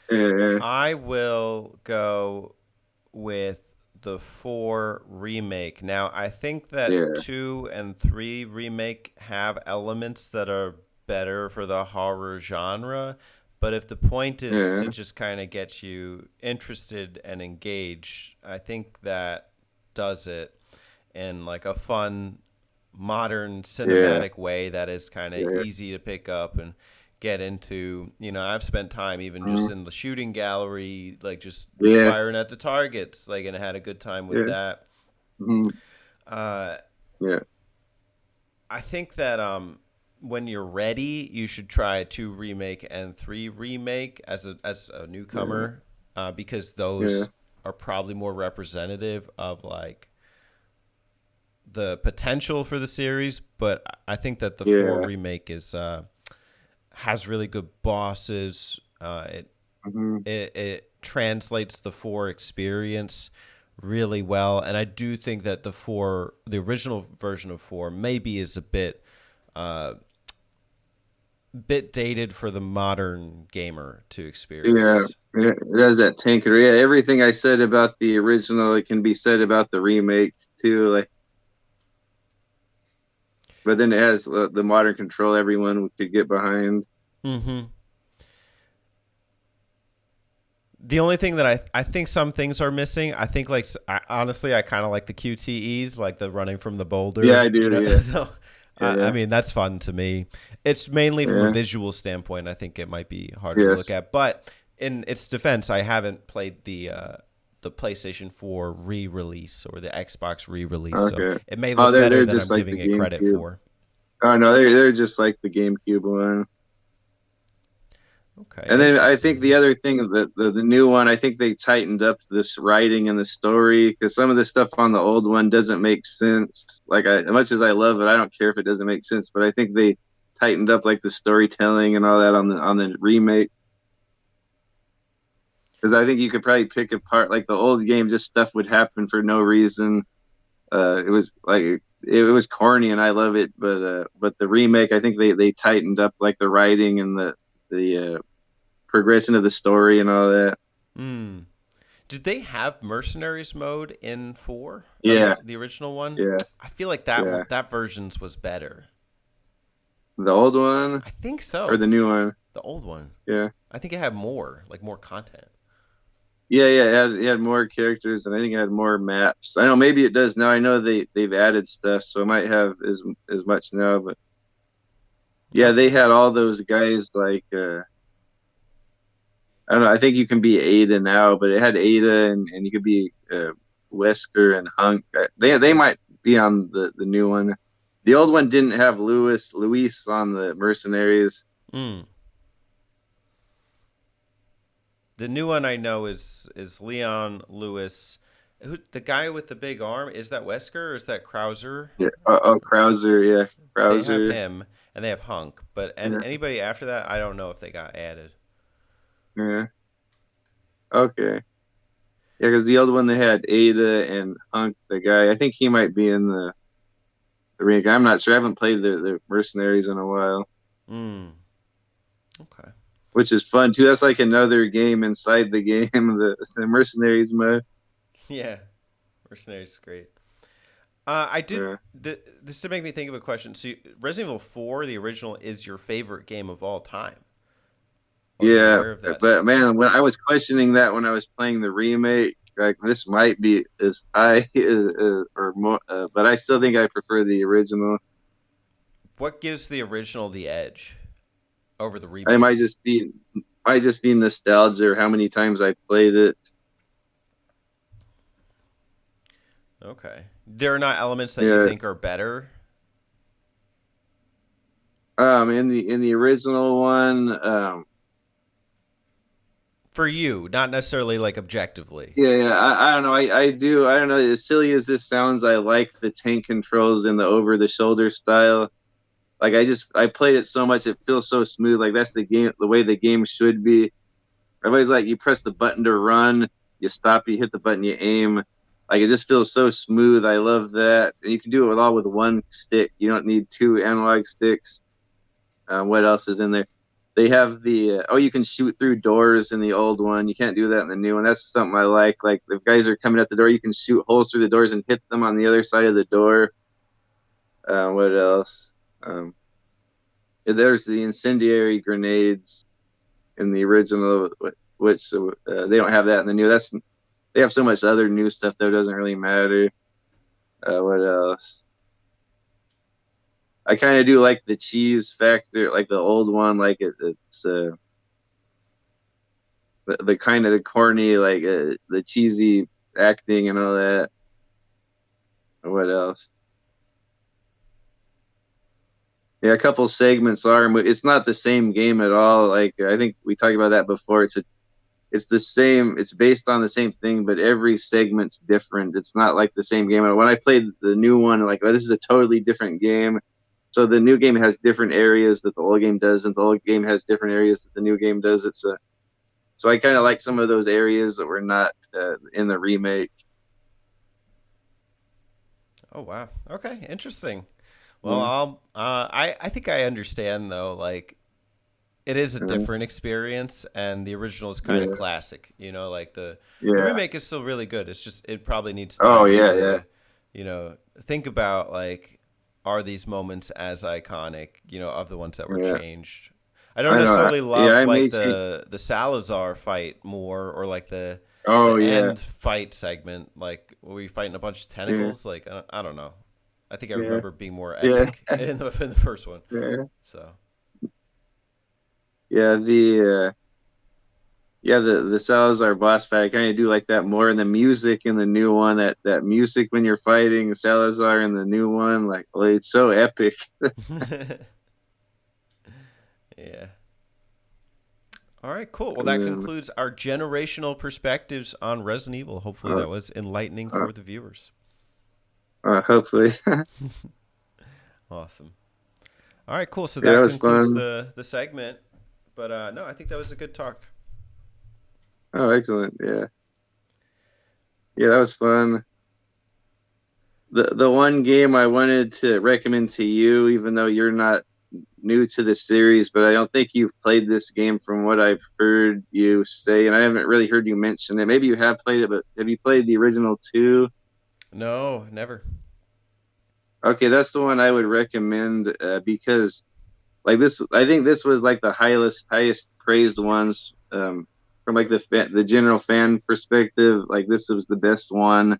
Yeah, I will go with the 4 remake. Now, I think that yeah, 2 and 3 remake have elements that are better for the horror genre, but if the point is yeah, to just kind of get you interested and engaged, I think that does it in like a fun modern yeah, cinematic way that is kind of yeah. easy to pick up and get into. You know, I've spent time even just Mhm. in the shooting gallery, like just Yes, firing at the targets, like, and I had a good time with yeah, that. mhm, Uh, yeah, I think that when you're ready, you should try 2 remake and 3 remake as a yeah, newcomer, because yeah, those are probably more representative of like the potential for the series. But I think that the 4 yeah. remake is has really good bosses. Mhm. It translates the 4 experience really well, and I do think that the original version of 4 maybe is a uh, bit dated for the modern gamer to Yeah, experience. it has that tanker. Yeah, everything I said about the original, it can be said about the remake too. Like, but then it has the modern control everyone could get behind. Mm-hmm. The only thing that I think some things are missing, I think like honestly, I kind of like the QTEs, like the running from the Yeah, boulder, I you do. know. Yeah, So, I yeah, mean, that's fun to me. It's mainly from a yeah. visual standpoint. I think it might be harder to look Yes. at, but in its defense, I haven't played the PlayStation 4 re-release or the Xbox re-release, so Okay. it may Oh, look better they're than just I'm like giving the it credit GameCube. for. Oh no, they're just like the GameCube one. Okay, And then I think the interesting. other thing, the new one, I think they tightened up this writing and the story because some of the stuff on the old one doesn't make sense. Like as much as I love it, I don't care if it doesn't make sense. But I think they tightened up like the storytelling and all that on the remake because I think you could probably pick apart like the old game, just stuff would happen for no reason. It was like it was corny and I love it, but the remake, I think they tightened up like the writing and the progression of the story and all that. Hmm. Did they have mercenaries mode in 4? Yeah, The original one? yeah, I feel like yeah. that version's was better. The old one I think or the so. new one? The old one. Yeah, I think it had more, like more content. yeah. It had more characters and I think it had more maps. I know maybe it does now. I know they've added stuff, so it might have as much now. But yeah, they Okay. had all those guys like I don't know. I think you can be Ada now, but it had Ada and you could be Wesker and Hunk. They might be on the new one. The old one didn't have Luis on the mercenaries. Mm. The new one I know is Leon Lewis. The guy with the big arm, is that Wesker or is that Krauser? Yeah. Oh, Krauser. Yeah, They have Krauser. him and they have Hunk, but Yeah, anybody after that, I don't know if they got added. yeah. Okay. Yeah, because the old one they had Ada and Hunk, the guy. I think he might be in the ring. I'm not sure. I haven't played the mercenaries in a while, Mm. Okay. which is fun too. That's like another game inside the game, the mercenaries mode. Yeah. Mercenaries is great. I did Yeah. this to make me think of a question. So, Resident Evil 4, the original, is your favorite game of all time. I wasn't Yeah, aware of that. but man, when I was questioning that when I was playing the remake, like this might be as high or more, but I still think I prefer the original. What gives the original the edge over the I remake? might just be nostalgia or how many times I played it. Okay. There are not elements that you Yeah. think are better? In the original one, For you, not necessarily like objectively. yeah, I don't know. I don't know. As silly as this sounds, I like the tank controls in the over the shoulder style. Like I played it so much, it feels so smooth. Like that's the game, the way the game should be. Everybody's like, you press the button to run, you stop, you hit the button, you aim. Like it just feels so smooth. I love that, and you can do it with all with one stick. You don't need two analog sticks. What else is in there? They have the you can shoot through doors in the old one. You can't do that in the new one. That's something I like. Like if guys are coming at the door, you can shoot holes through the doors and hit them on the other side of the door. What else? Um, there's the incendiary grenades in the original, which they don't have that in the new. They have so much other new stuff that doesn't really matter. What else? I kind of do like the cheese factor, like the old one. Like it's the kind of the corny, like the cheesy acting and all that. What else? Yeah, a couple segments are. It's not the same game at all. Like I think we talked about that before. It's the same. It's based on the same thing, but every segment's different. It's not like the same game. When I played the new one, like this is a totally different game. So the new game has different areas that the old game does, and the old game has different areas that the new game does. So I kind of like some of those areas that were not in the remake. Oh wow. Okay, interesting. Well, Mm-hmm. I think I understand though. Like, it is a Mm-hmm. different experience, and the original is kind of Yeah, classic. Like the yeah. remake is still really good. It's just it probably needs Oh time yeah, yeah, to, think about like, are these moments as iconic, of the ones that were yeah. changed. I don't I know. necessarily Yeah, love I like made you. the Salazar fight more, or like Oh the yeah, end fight segment, like where we fighting a bunch of yeah, tentacles. Like I don't know. I think I yeah, remember being more yeah, epic in the first one. yeah. So Yeah, the Salazar boss fight. I kind of do like that more. And the music in the new one, that music when you're fighting Salazar in the new one, like it's so epic. yeah. All right, cool. Well, that And, concludes our generational perspectives on Resident Evil. Hopefully, uh, that was enlightening uh, for the viewers. hopefully, Awesome. All right, cool. So yeah, that that was concludes fun. the segment. But no, I think that was a good talk. Oh, excellent. Yeah, yeah, that was fun. The one game I wanted to recommend to you, even though you're not new to the series, but I don't think you've played this game from what I've heard you say, and I haven't really heard you mention it. Maybe you have played it, but have you played the original two? No, never. Okay, that's the one I would recommend because like this, I think this was like the highest praised ones from like the general fan perspective. Like this was the best one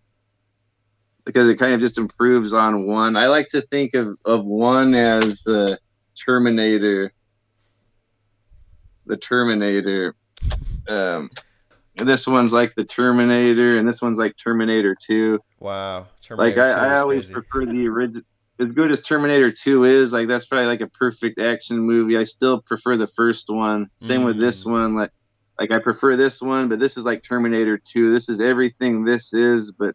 because it kind of just improves on one. I like to think of one as the Terminator, the Terminator. Um, this one's like the Terminator, and this one's like Terminator 2. Wow, Like Terminator 2 I is always crazy. prefer the original. As good as Terminator 2 is, like that's probably like a perfect action movie. I still prefer the first one. Same with this Mm. one. Like I prefer this one, but this is like Terminator 2. This is everything this is, but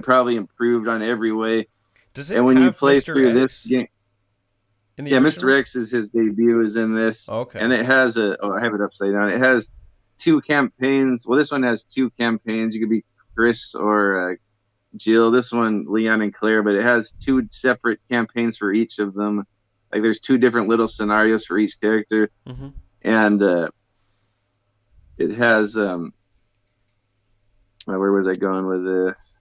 probably improved on every way. Does And it when you have play Mr. through this X game, in the yeah, Mr. original? X is his debut is in this, Okay. and it has I have it upside down. It has two campaigns. Well, this one has two campaigns. You could be Chris or Jill. This one, Leon and Claire, but it has two separate campaigns for each of them. Like there's two different little scenarios for each character, Mm-hmm. and it has where was I going with this?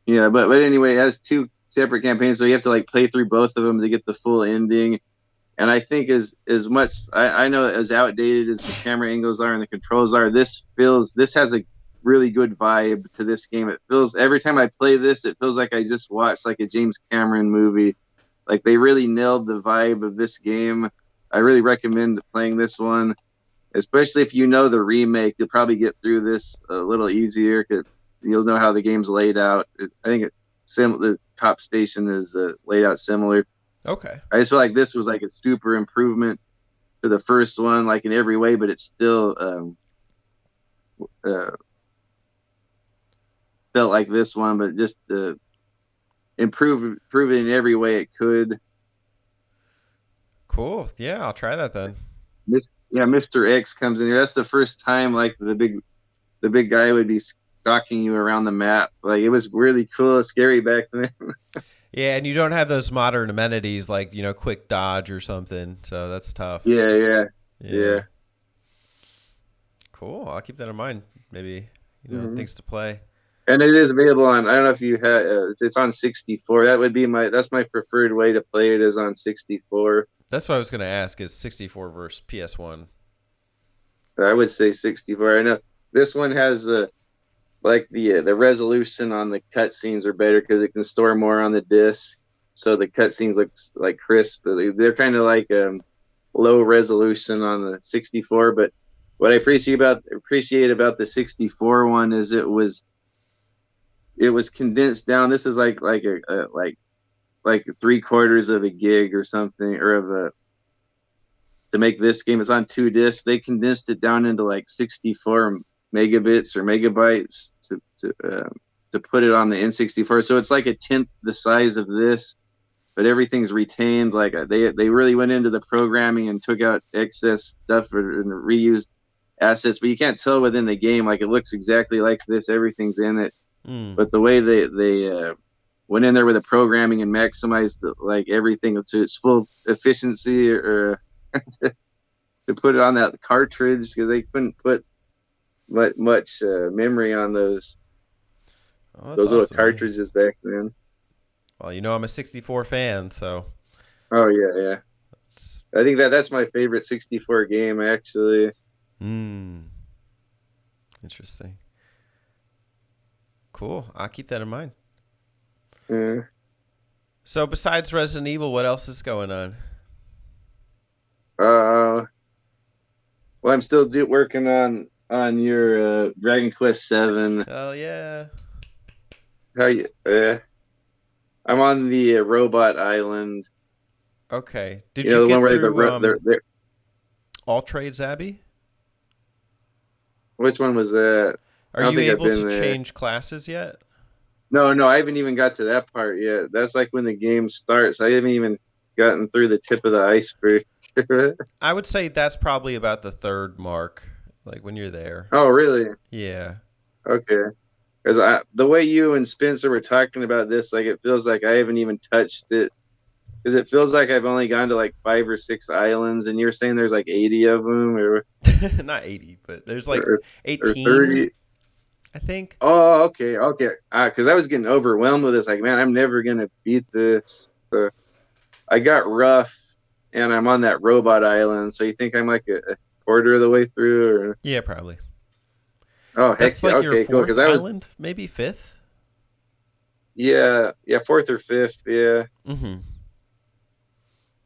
Yeah, but anyway, it has two separate campaigns, so you have to like play through both of them to get the full ending. And I think as much I know as outdated as the camera angles are and the controls are, this has a really good vibe to this game. It feels every time I play this, it feels like I just watched like a James Cameron movie. Like they really nailed the vibe of this game. I really recommend playing this one, especially if you know the remake. You'll probably get through this a little easier because you'll know how the game's laid out. I think the cop station is laid out similar. Okay. I just feel like this was like a super improvement to the first one, like in every way, but it's still uh, felt like this one, but just improve it in every way it could. Cool. Yeah, I'll try that then. Yeah, Mr. X comes in here. That's the first time like the big guy would be stalking you around the map. Like it was really cool, scary back then. Yeah, and you don't have those modern amenities like, quick dodge or something. So that's tough. Yeah. Yeah. Cool. I'll keep that in mind. Maybe, things to play. And it is available on. I don't know if you had. It's on 64. That would be That's my preferred way to play it is on 64. That's what I was going to ask is 64 versus PS1. I would say 64. I know this one has like the resolution on the cutscenes are better because it can store more on the disc, so the cutscenes look like crisp. They're kind of like low resolution on the 64. But what I appreciate about the 64 one is it was condensed down. This is like like 3/4 of a gig or something, or of a to make this game. It's on 2 discs. They condensed it down into like 64 megabits or megabytes to put it on the N64. So it's like a tenth the size of this, but everything's retained. Like they really went into the programming and took out excess stuff and reused assets. But you can't tell within the game. Like it looks exactly like this. Everything's in it. But the way they went in there with the programming and maximized like everything to its full efficiency, or to put it on that cartridge because they couldn't put much memory on those little Awesome, cartridges back then. Well, I'm a 64 fan, so. Oh yeah. I think that's my favorite 64 game actually. Interesting. Cool. I'll keep that in mind. Yeah. So besides Resident Evil, what else is going on? Well, I'm still working on your Dragon Quest 7. Oh yeah. How you? I'm on the robot island. Okay. Did You you know, the get one where through All Trades Abbey? which one was that? I Are don't you think I've able been to there. change classes yet? No, I haven't even got to that part yet. That's like when the game starts. I haven't even gotten through the tip of the iceberg. I would say that's probably about the third mark, like when you're there. Oh, really? Yeah. Okay. Because the way you and Spencer were talking about this, like it feels like I haven't even touched it. Because it feels like I've only gone to like 5 or 6 islands, and you're saying there's like 80 of them, or Not 80, but there's like or 18, 30. I think. Oh, okay. Because I was getting overwhelmed with this. Like, man, I'm never gonna beat this. So I got rough, and I'm on that robot island. So you think I'm like a quarter of the way through, or? Yeah, probably. Oh, heck That's yeah. like your Okay, cool. fourth Because I was, island, maybe fifth. yeah, 4th or 5th. Yeah. Mm-hmm.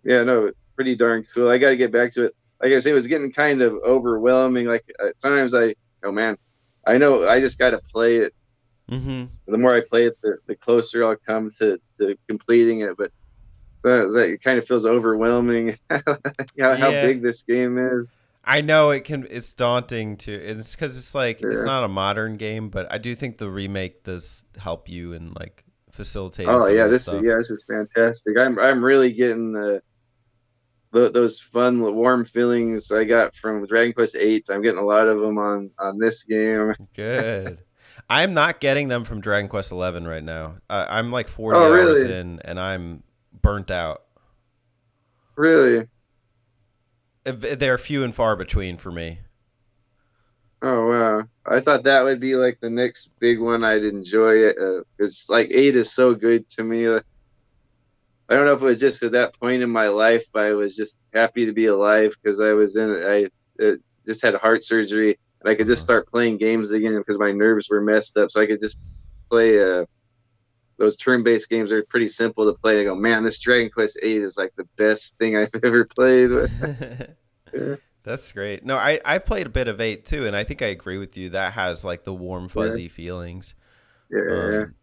Yeah, no, pretty darn cool. I got to get back to it. Like I say, it was getting kind of overwhelming. Like sometimes oh man, I know I just got to play it. Mm-hmm. The more I play it, the closer I'll come to completing it. But it kind of feels overwhelming. How Yeah. big this game is. I know it's daunting to, it's because it's like, it's Yeah. not a modern game, but I do think the remake does help you in like facilitating Oh some yeah, of this stuff. this is fantastic. I'm really getting those fun, warm feelings I got from Dragon Quest 8. I'm getting a lot of them on this game. Good. I'm not getting them from Dragon Quest 11 right now. I'm like 40 Oh hours really? in, and I'm burnt out. Really? They're few and far between for me. Oh wow! I thought that would be like the next big one I'd enjoy. It. It's like 8 is so good to me. I don't know if it was just at that point in my life I was just happy to be alive because I just had heart surgery and I could just Uh-huh. start playing games again because my nerves were messed up. So I could just play those turn-based games are pretty simple to play. I go, man, this Dragon Quest 8 is like the best thing I've ever played. Yeah, That's great. No, I've played a bit of 8 too, and I think I agree with you. That has like the warm, yeah, fuzzy feelings. yeah. Um,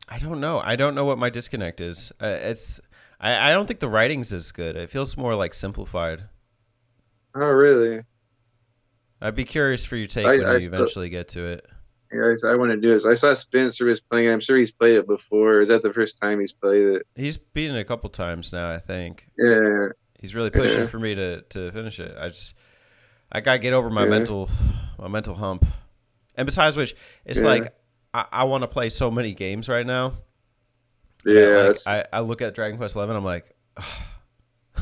I don't know. I don't know what my disconnect is. I don't think the writing's as good. It feels more like simplified. Oh, really? I'd be curious for your take when I you still, eventually get to it. yeah, I want to do it. I saw Spencer was playing it. I'm sure he's played it before. Is that the first time he's played it? He's beaten it a couple times now, I think. Yeah, He's really pushing yeah, for me to finish it. I gotta get over yeah, my mental hump. And besides which, it's yeah, like I want to play so many games right now. And yeah. I look at Dragon Quest 11, I'm like,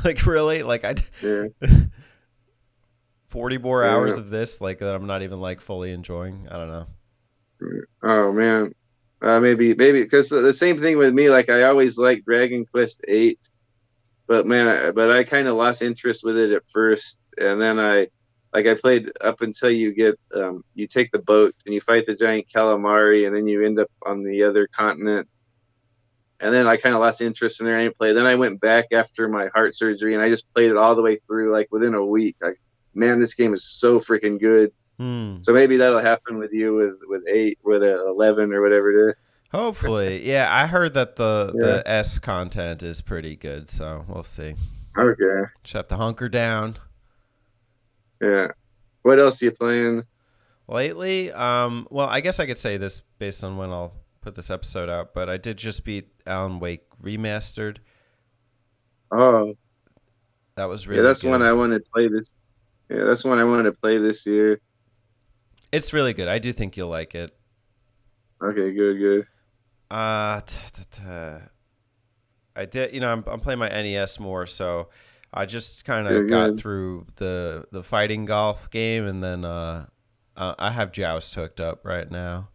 like really? Like Yeah, 40 more yeah. hours of this like that I'm not even like fully enjoying. I don't know. Oh man, maybe because the same thing with me. Like I always liked Dragon Quest 8, but man, but I kind of lost interest with it at first, and then I played up until you take the boat and you fight the giant calamari, and then you end up on the other continent. And then I kind of lost interest in there. I didn't play. Then I went back after my heart surgery, and I just played it all the way through, like within a week. Like, man, this game is so freaking good. Hmm. So maybe that'll happen with you with 8, with 11 or whatever it is. Hopefully. Yeah, I heard that Yeah. the S content is pretty good, so we'll see. Okay. Just have to hunker down. Yeah. What else are you playing? Lately, well, I guess I could say this based on when I'll put this episode out, but I did just beat Alan Wake Remastered. Oh, That was yeah. really That's one good. I want to play this. Yeah, that's one I wanted to play this year. It's really good. I do think you'll like it. Okay, good, good. Uh, t- t- t- I did, I'm playing my NES more, so I just kind of Good, got good. through the fighting golf game, and then I have Joust hooked up right now,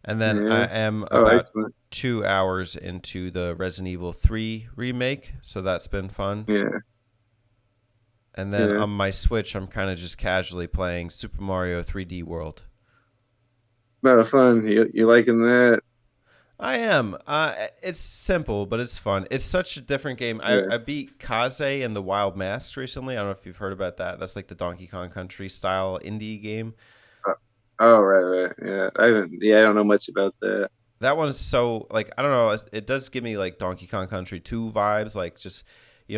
and then I Yeah. am Oh, about excellent. 2 hours into the Resident Evil 3 remake, so that's been fun. Yeah, And then yeah. on my Switch, I'm kind of just casually playing Super Mario 3D World. No, fun. You liking that? I am. It's simple, but it's fun. It's such a different game. Yeah. I beat Kaze and the Wild Masks recently. I don't know if you've heard about that. That's like the Donkey Kong Country style indie game. Uh, Oh, right, right. Yeah. I haven't. Yeah, I don't know much about that. That one's so like I don't know. It does give me like Donkey Kong Country 2 vibes, like just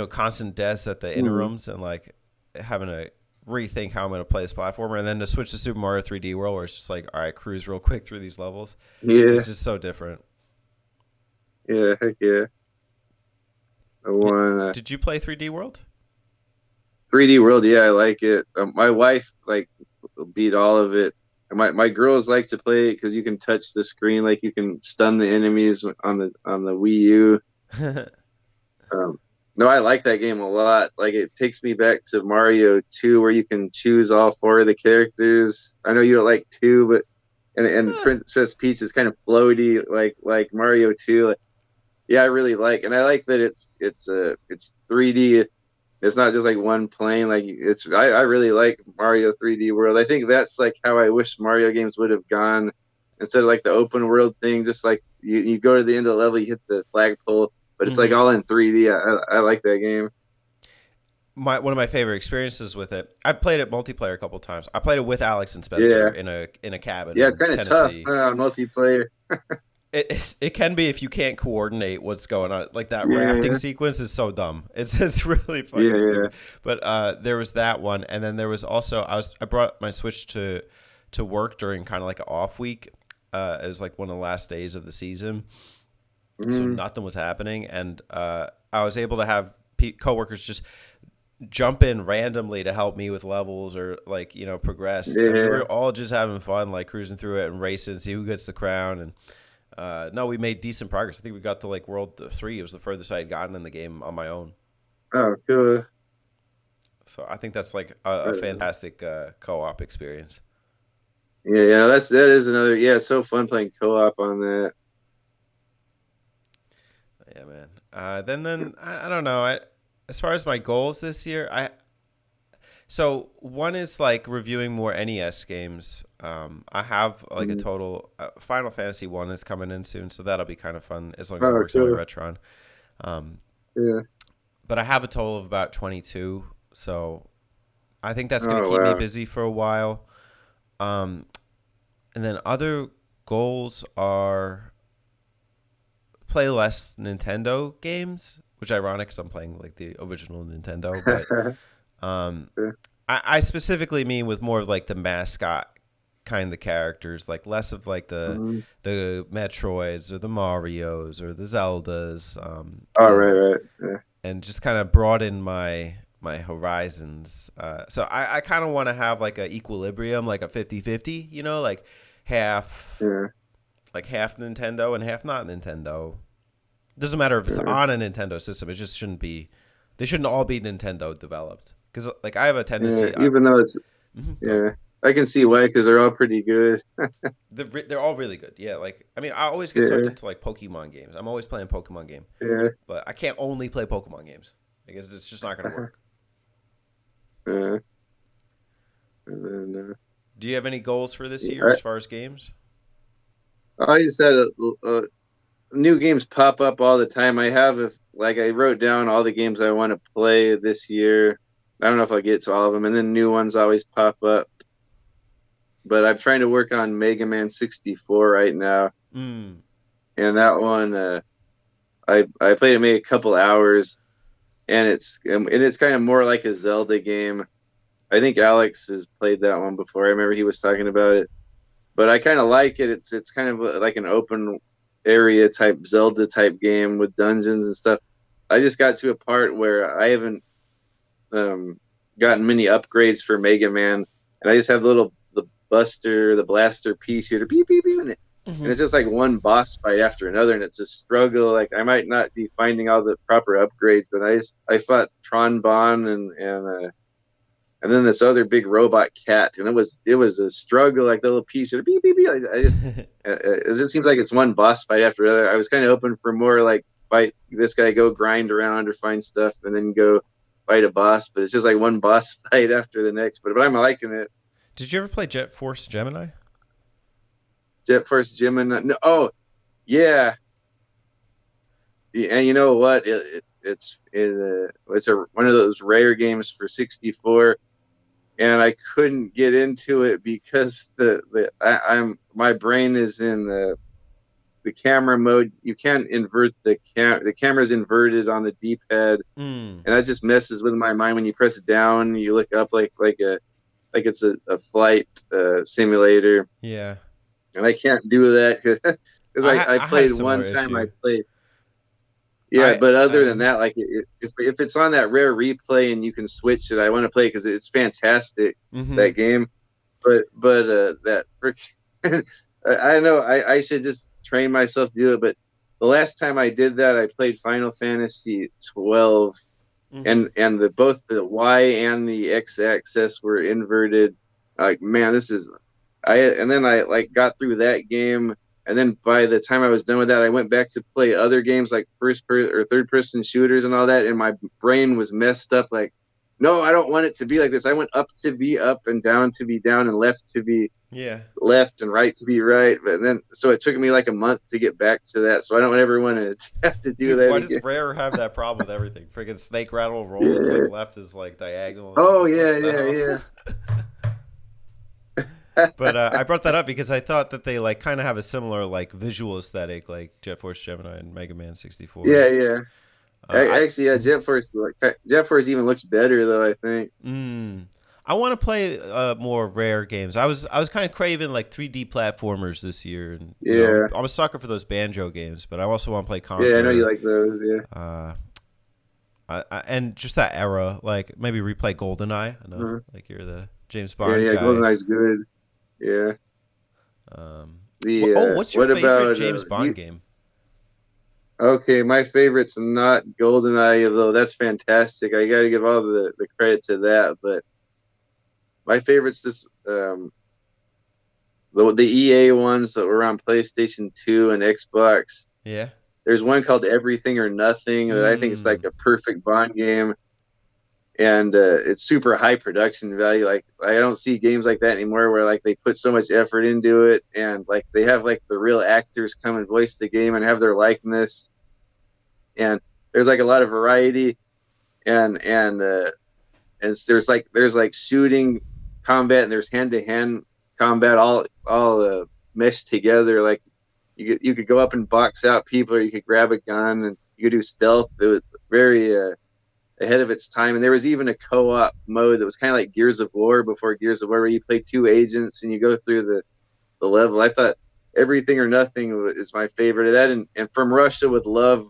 constant deaths at the Hmm. interims and like having to rethink how I'm going to play this platformer, and then to switch to Super Mario 3D World, where it's just like all right, cruise real quick through these levels. Yeah. It's just so different. Yeah. Heck yeah. I Did, want did you play 3D World? 3D World. Yeah, I like it. My wife like beat all of it. And my girls like to play it because you can touch the screen, like you can stun the enemies on the Wii U. Um, no, I like that game a lot. Like it takes me back to Mario 2, where you can choose all 4 of the characters. I know you don't like 2, but and Huh. Princess Peach is kind of floaty, like Mario 2. Like, yeah, I really like, and I like that it's 3D. It's not just like one plane. Like I really like Mario 3D World. I think that's like how I wish Mario games would have gone, instead of like the open world thing. Just like you go to the end of the level, you hit the flagpole, but it's like Hmm. all in 3D. I like that game. One of my favorite experiences with it. I've played it multiplayer a couple times. I played it with Alex and Spencer Yeah, in a cabin yeah, it's in kind of tough Tennessee. on multiplayer. It can be if you can't coordinate what's going on. Like that rafting Yeah, sequence is so dumb. It's really yeah, fucking yeah. stupid. But there was that one, and then there was also I brought my Switch to work during kind of like an off week. It was like one of the last days of the season, so Mm, nothing was happening, and I was able to have coworkers just jump in randomly to help me with levels or like progress, and we yeah. were all just having fun, like cruising through it and racing, see who gets the crown. And no, we made decent progress. I think we got to like World 3. It was the furthest I had gotten in the game on my own. Oh, cool. So I think that's like a Uh, fantastic co-op experience. Yeah, yeah. That is another. Yeah, it's so fun playing co-op on that. Yeah, man. Then I don't know. As far as my goals this year, so one is like reviewing more NES games. I have like a Mm. total. Final Fantasy 1 is coming in soon, so that'll be kind of fun as long as it Oh, works on my cool. Retron. Um, Yeah. but I have a total of about 22, so I think that's going to Oh, keep me wow. busy for a while. Um, and then other goals are play less Nintendo games, which is ironic because I'm playing like the original Nintendo. But Yeah. I specifically mean with more of like the mascot kind of characters, like less of like Mhm. the Metroids or the Marios or the Zeldas, Oh, right. Yeah. and just kind of broaden my horizons. So I kind of want to have like a equilibrium, like a 50-50, like half Yeah. half Nintendo and half not Nintendo. Doesn't matter if it's Yeah. on a Nintendo system. It just shouldn't be. They shouldn't all be Nintendo developed. Because like I have a Yeah. tendency. Even though it's, Go ahead. yeah, I can see why, because they're all pretty good. They're all really good. Yeah, like I mean, I always get sucked Yeah. into like Pokemon games. I'm always playing Pokemon game, Yeah. but I can't only play Pokemon games because it's just not going to work. Yeah. And then, Do you have any goals for this year as far as games? I just had new games pop up all the time. I have, if like, I wrote down all the games I want to play this year. I don't know if I'll get to all of them, and then new ones always pop up. But I'm trying to work on Mega Man 64 right now, Mm. and that one, I played it maybe a couple hours, and it's kind of more like a Zelda game. I think Alex has played that one before. I remember he was talking about it, but I kind of like it. It's kind of like an open area type Zelda type game with dungeons and stuff. I just got to a part where I haven't um, gotten many upgrades for Mega Man, and I just have the blaster piece here to beep beep beep, and it's just like one boss fight after another, and it's a struggle. Like I might not be finding all the proper upgrades, but I fought Tron Bon and then this other big robot cat, and it was a struggle. Like the little piece of beep beep beep. I just it just seems like it's one boss fight after another. I was kind of hoping for more like fight this guy, go grind around or find stuff, and then go fight a boss. But it's just like one boss fight after the next. But I'm liking it. Did you ever play Jet Force Gemini? Jet Force Gemini. No, oh yeah. And you know what? It's one of those rare games for 64, and I couldn't get into it because I'm my brain is in the camera mode. You can't invert the camera's inverted on the D-pad, Mm. and that just messes with my mind. When you press it down, you look up like it's a flight simulator, Yeah. and I can't do that because I I had a played similar one time. I issue. played. Yeah, but other than I that, like if it's on that rare replay and you can switch it, I want to play because it's fantastic, mm-hmm. that game. But that I don't know. I should just train myself to do it. But the last time I did that, I played Final Fantasy 12, Mm-hmm. and both the Y and the X axis were inverted. Like, man, this is and then I like got through that game, and then by the time I was done with that, I went back to play other games like or third person shooters and all that, and my brain was messed up. Like, no, I don't want it to be like this. I want up to be up and down to be down and left to be Yeah. left and right to be right. But then, so it took me like a month to get back to that. So I don't ever want to have to do Dude, that why does again. Rare have that problem with everything? Freaking Snake Rattle Roll is Yeah. like left is like diagonal. It's like, Oh, what the yeah. hell? But I brought that up because I thought that they like kind of have a similar like visual aesthetic, like Jet Force Gemini and Mega Man 64. Yeah. I Actually, yeah, Jet Force even looks better though, I think. mm, I want to play more Rare games. I was kind of craving like 3D platformers this year, and Yeah. I'm a sucker for those Banjo games, but I also want to play Yeah, I know you Conquer. like those. Yeah. Uh, and just that era, like maybe replay GoldenEye. I know, Uh-huh. like you're the James Yeah, Bond guy. GoldenEye's good. Yeah. What's your What favorite about James you? Bond game? Okay, my favorite's not GoldenEye, though that's fantastic. I got to give all the credit to that. But my favorite's the EA ones that were on PlayStation 2 and Xbox. Yeah. There's one called Everything or Nothing that I think is like a perfect Bond game, and it's super high production value. Like I don't see games like that anymore, where like they put so much effort into it, and like they have like the real actors come and voice the game and have their likeness, and there's like a lot of variety, and there's like shooting combat, and there's hand to hand combat, all meshed together. Like you could go up and box out people, or you could grab a gun and you could do stealth. It was very ahead of its time. And there was even a co-op mode that was kind of like Gears of War before Gears of War, where you play two agents and you go through the level. I thought Everything or Nothing is my favorite of that. And From Russia with Love,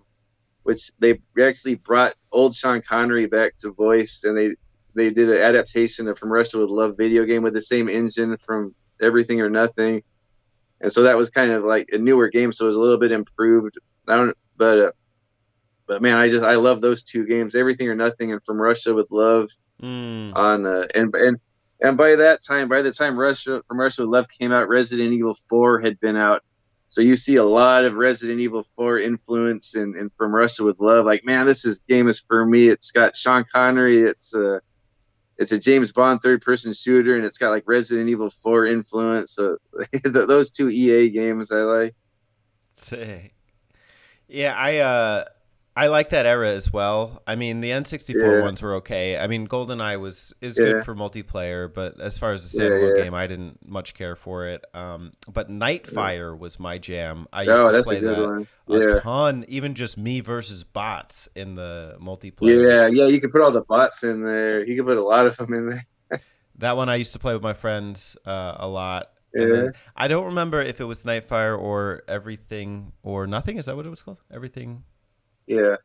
which they actually brought old Sean Connery back to voice, and they did an adaptation of From Russia with Love video game with the same engine from Everything or Nothing. And so that was kind of like a newer game, so it was a little bit improved. I don't, but man, I love those two games, Everything or Nothing and From Russia with Love. On and by the time From Russia with Love came out, Resident Evil 4 had been out. So you see a lot of Resident Evil 4 influence in From Russia with Love. Like, man, game is for me. It's got Sean Connery. It's a James Bond third-person shooter, and it's got like Resident Evil 4 influence. So those two EA games I like. Sick. Yeah, I like that era as well. I mean, the N64 ones were okay. I mean, GoldenEye is good for multiplayer, but as far as the standalone game, I didn't much care for it. But Nightfire was my jam. I used to play that a ton, even just me versus bots in the multiplayer. Yeah, you could put all the bots in there. You could put a lot of them in there. That one I used to play with my friends a lot. And then I don't remember if it was Nightfire or Everything or Nothing. Is that what it was called? Everything. Yeah,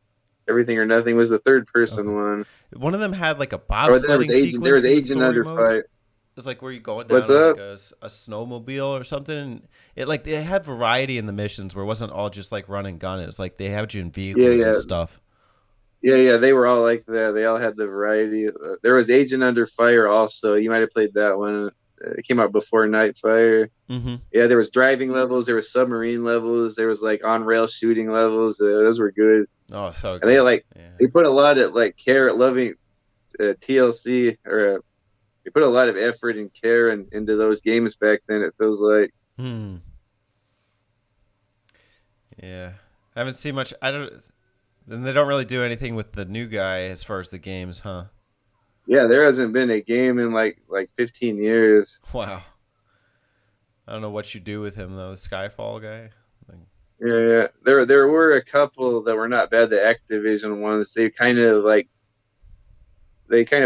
Everything or Nothing was the third person one. One of them had like a bobsledding sequence. There was in the Agent story Under mode. Fire. It was like where you going down on like a snowmobile or something. And they had variety in the missions where it wasn't all just like run and gun. It was like they had you in vehicles and stuff. Yeah, they were all like that. They all had the variety. There was Agent Under Fire also. You might have played that one. It came out before Nightfire. Mm-hmm. Yeah, there was driving levels. There was submarine levels. There was like on rail shooting levels. Those were good. Oh, so good. And they put a lot of like care, loving TLC, or they put a lot of effort and care into those games back then. It feels like. Yeah, I haven't seen much. Then they don't really do anything with the new guy as far as the games, huh? Yeah, there hasn't been a game in like 15 years. Wow. I don't know what you do with him though. The Skyfall guy. Yeah. There were a couple that were not bad. The Activision ones, they kind of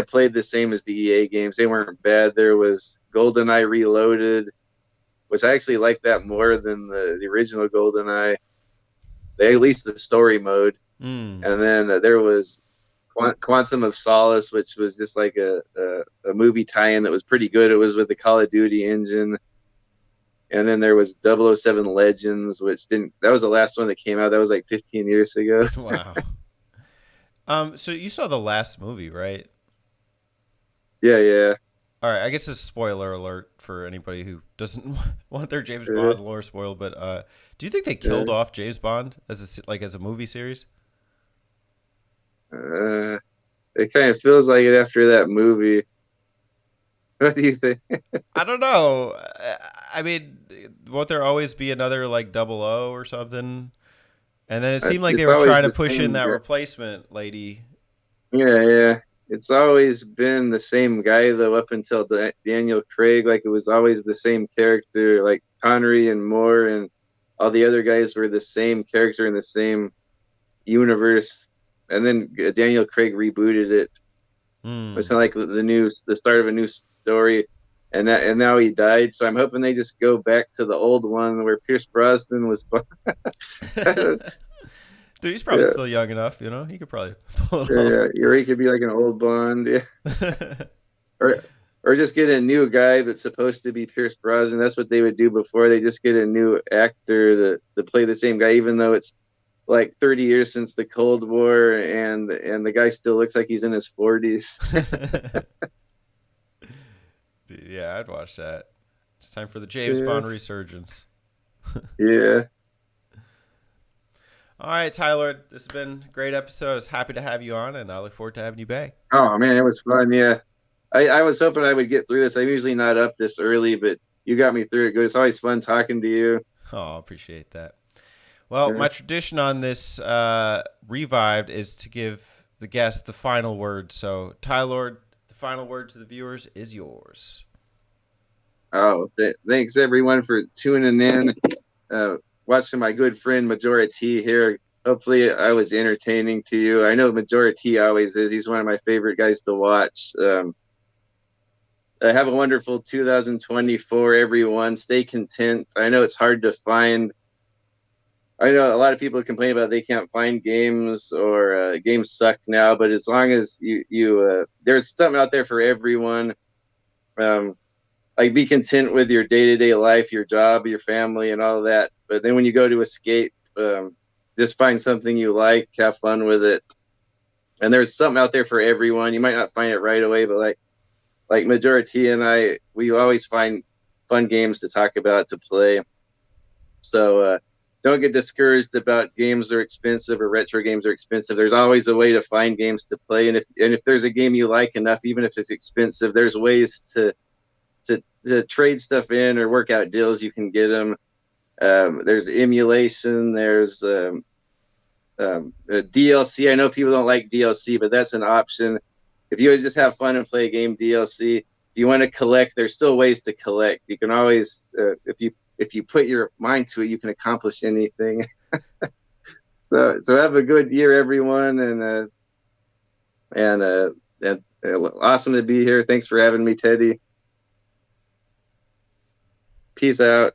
played the same as the EA games. They weren't bad. There was GoldenEye Reloaded, which I actually like that more than the original GoldenEye. At least the story mode. And then there was Quantum of Solace, which was just like a movie tie-in that was pretty good. It was with the Call of Duty engine. And then there was 007 Legends, that was the last one that came out. That was like 15 years ago. Wow. So you saw the last movie, right? Yeah. All right, I guess it's a spoiler alert for anybody who doesn't want their James Bond lore spoiled, but do you think they killed off James Bond as a movie series? It kind of feels like it after that movie. What do you think? I don't know. I mean, won't there always be another like 00 or something? And then it seemed like they were trying to push in that replacement lady. Yeah. It's always been the same guy though, up until Daniel Craig. Like it was always the same character. Like Connery and Moore and all the other guys were the same character in the same universe. And then Daniel Craig rebooted it. It's not like the start of a new story, and now he died. So I'm hoping they just go back to the old one where Pierce Brosnan was. Dude, he's probably still young enough, you know. He could probably pull it off. Yeah, or he could be like an old Bond, or just get a new guy that's supposed to be Pierce Brosnan. That's what they would do before. They just get a new actor to play the same guy, even though it's like 30 years since the Cold War, and the guy still looks like he's in his 40s. Dude, yeah, I'd watch that. It's time for the James Bond resurgence. Yeah. All right, Tylord, this has been a great episode. I was happy to have you on, and I look forward to having you back. Oh man, it was fun. Yeah, I was hoping I would get through this. I'm usually not up this early, but you got me through it good. It's always fun talking to you. Oh, appreciate that. Well, Yeah. my tradition on this Revived is to give the guest the final word. So, Tylord, the final word to the viewers is yours. Oh, thanks everyone for tuning in, watching my good friend Majora T here. Hopefully, I was entertaining to you. I know Majora T always is. He's one of my favorite guys to watch. Have a wonderful 2024, everyone. Stay content. I know it's hard to find. I know a lot of people complain about they can't find games or games suck now, but as long as you there's something out there for everyone. Um, like be content with your day-to-day life, your job, your family, and all of that. But then when you go to escape, just find something you like, have fun with it. And there's something out there for everyone. You might not find it right away, but like Majora T and I, we always find fun games to talk about, to play. So don't get discouraged about games are expensive or retro games are expensive. There's always a way to find games to play. And if there's a game you like enough, even if it's expensive, there's ways to trade stuff in or work out deals. You can get them. There's emulation. There's DLC. I know people don't like DLC, but that's an option. If you just have fun and play a game, DLC. If you want to collect, there's still ways to collect. You can always, if you put your mind to it, you can accomplish anything. So have a good year, everyone, and awesome to be here. Thanks for having me, Teddy. Peace out.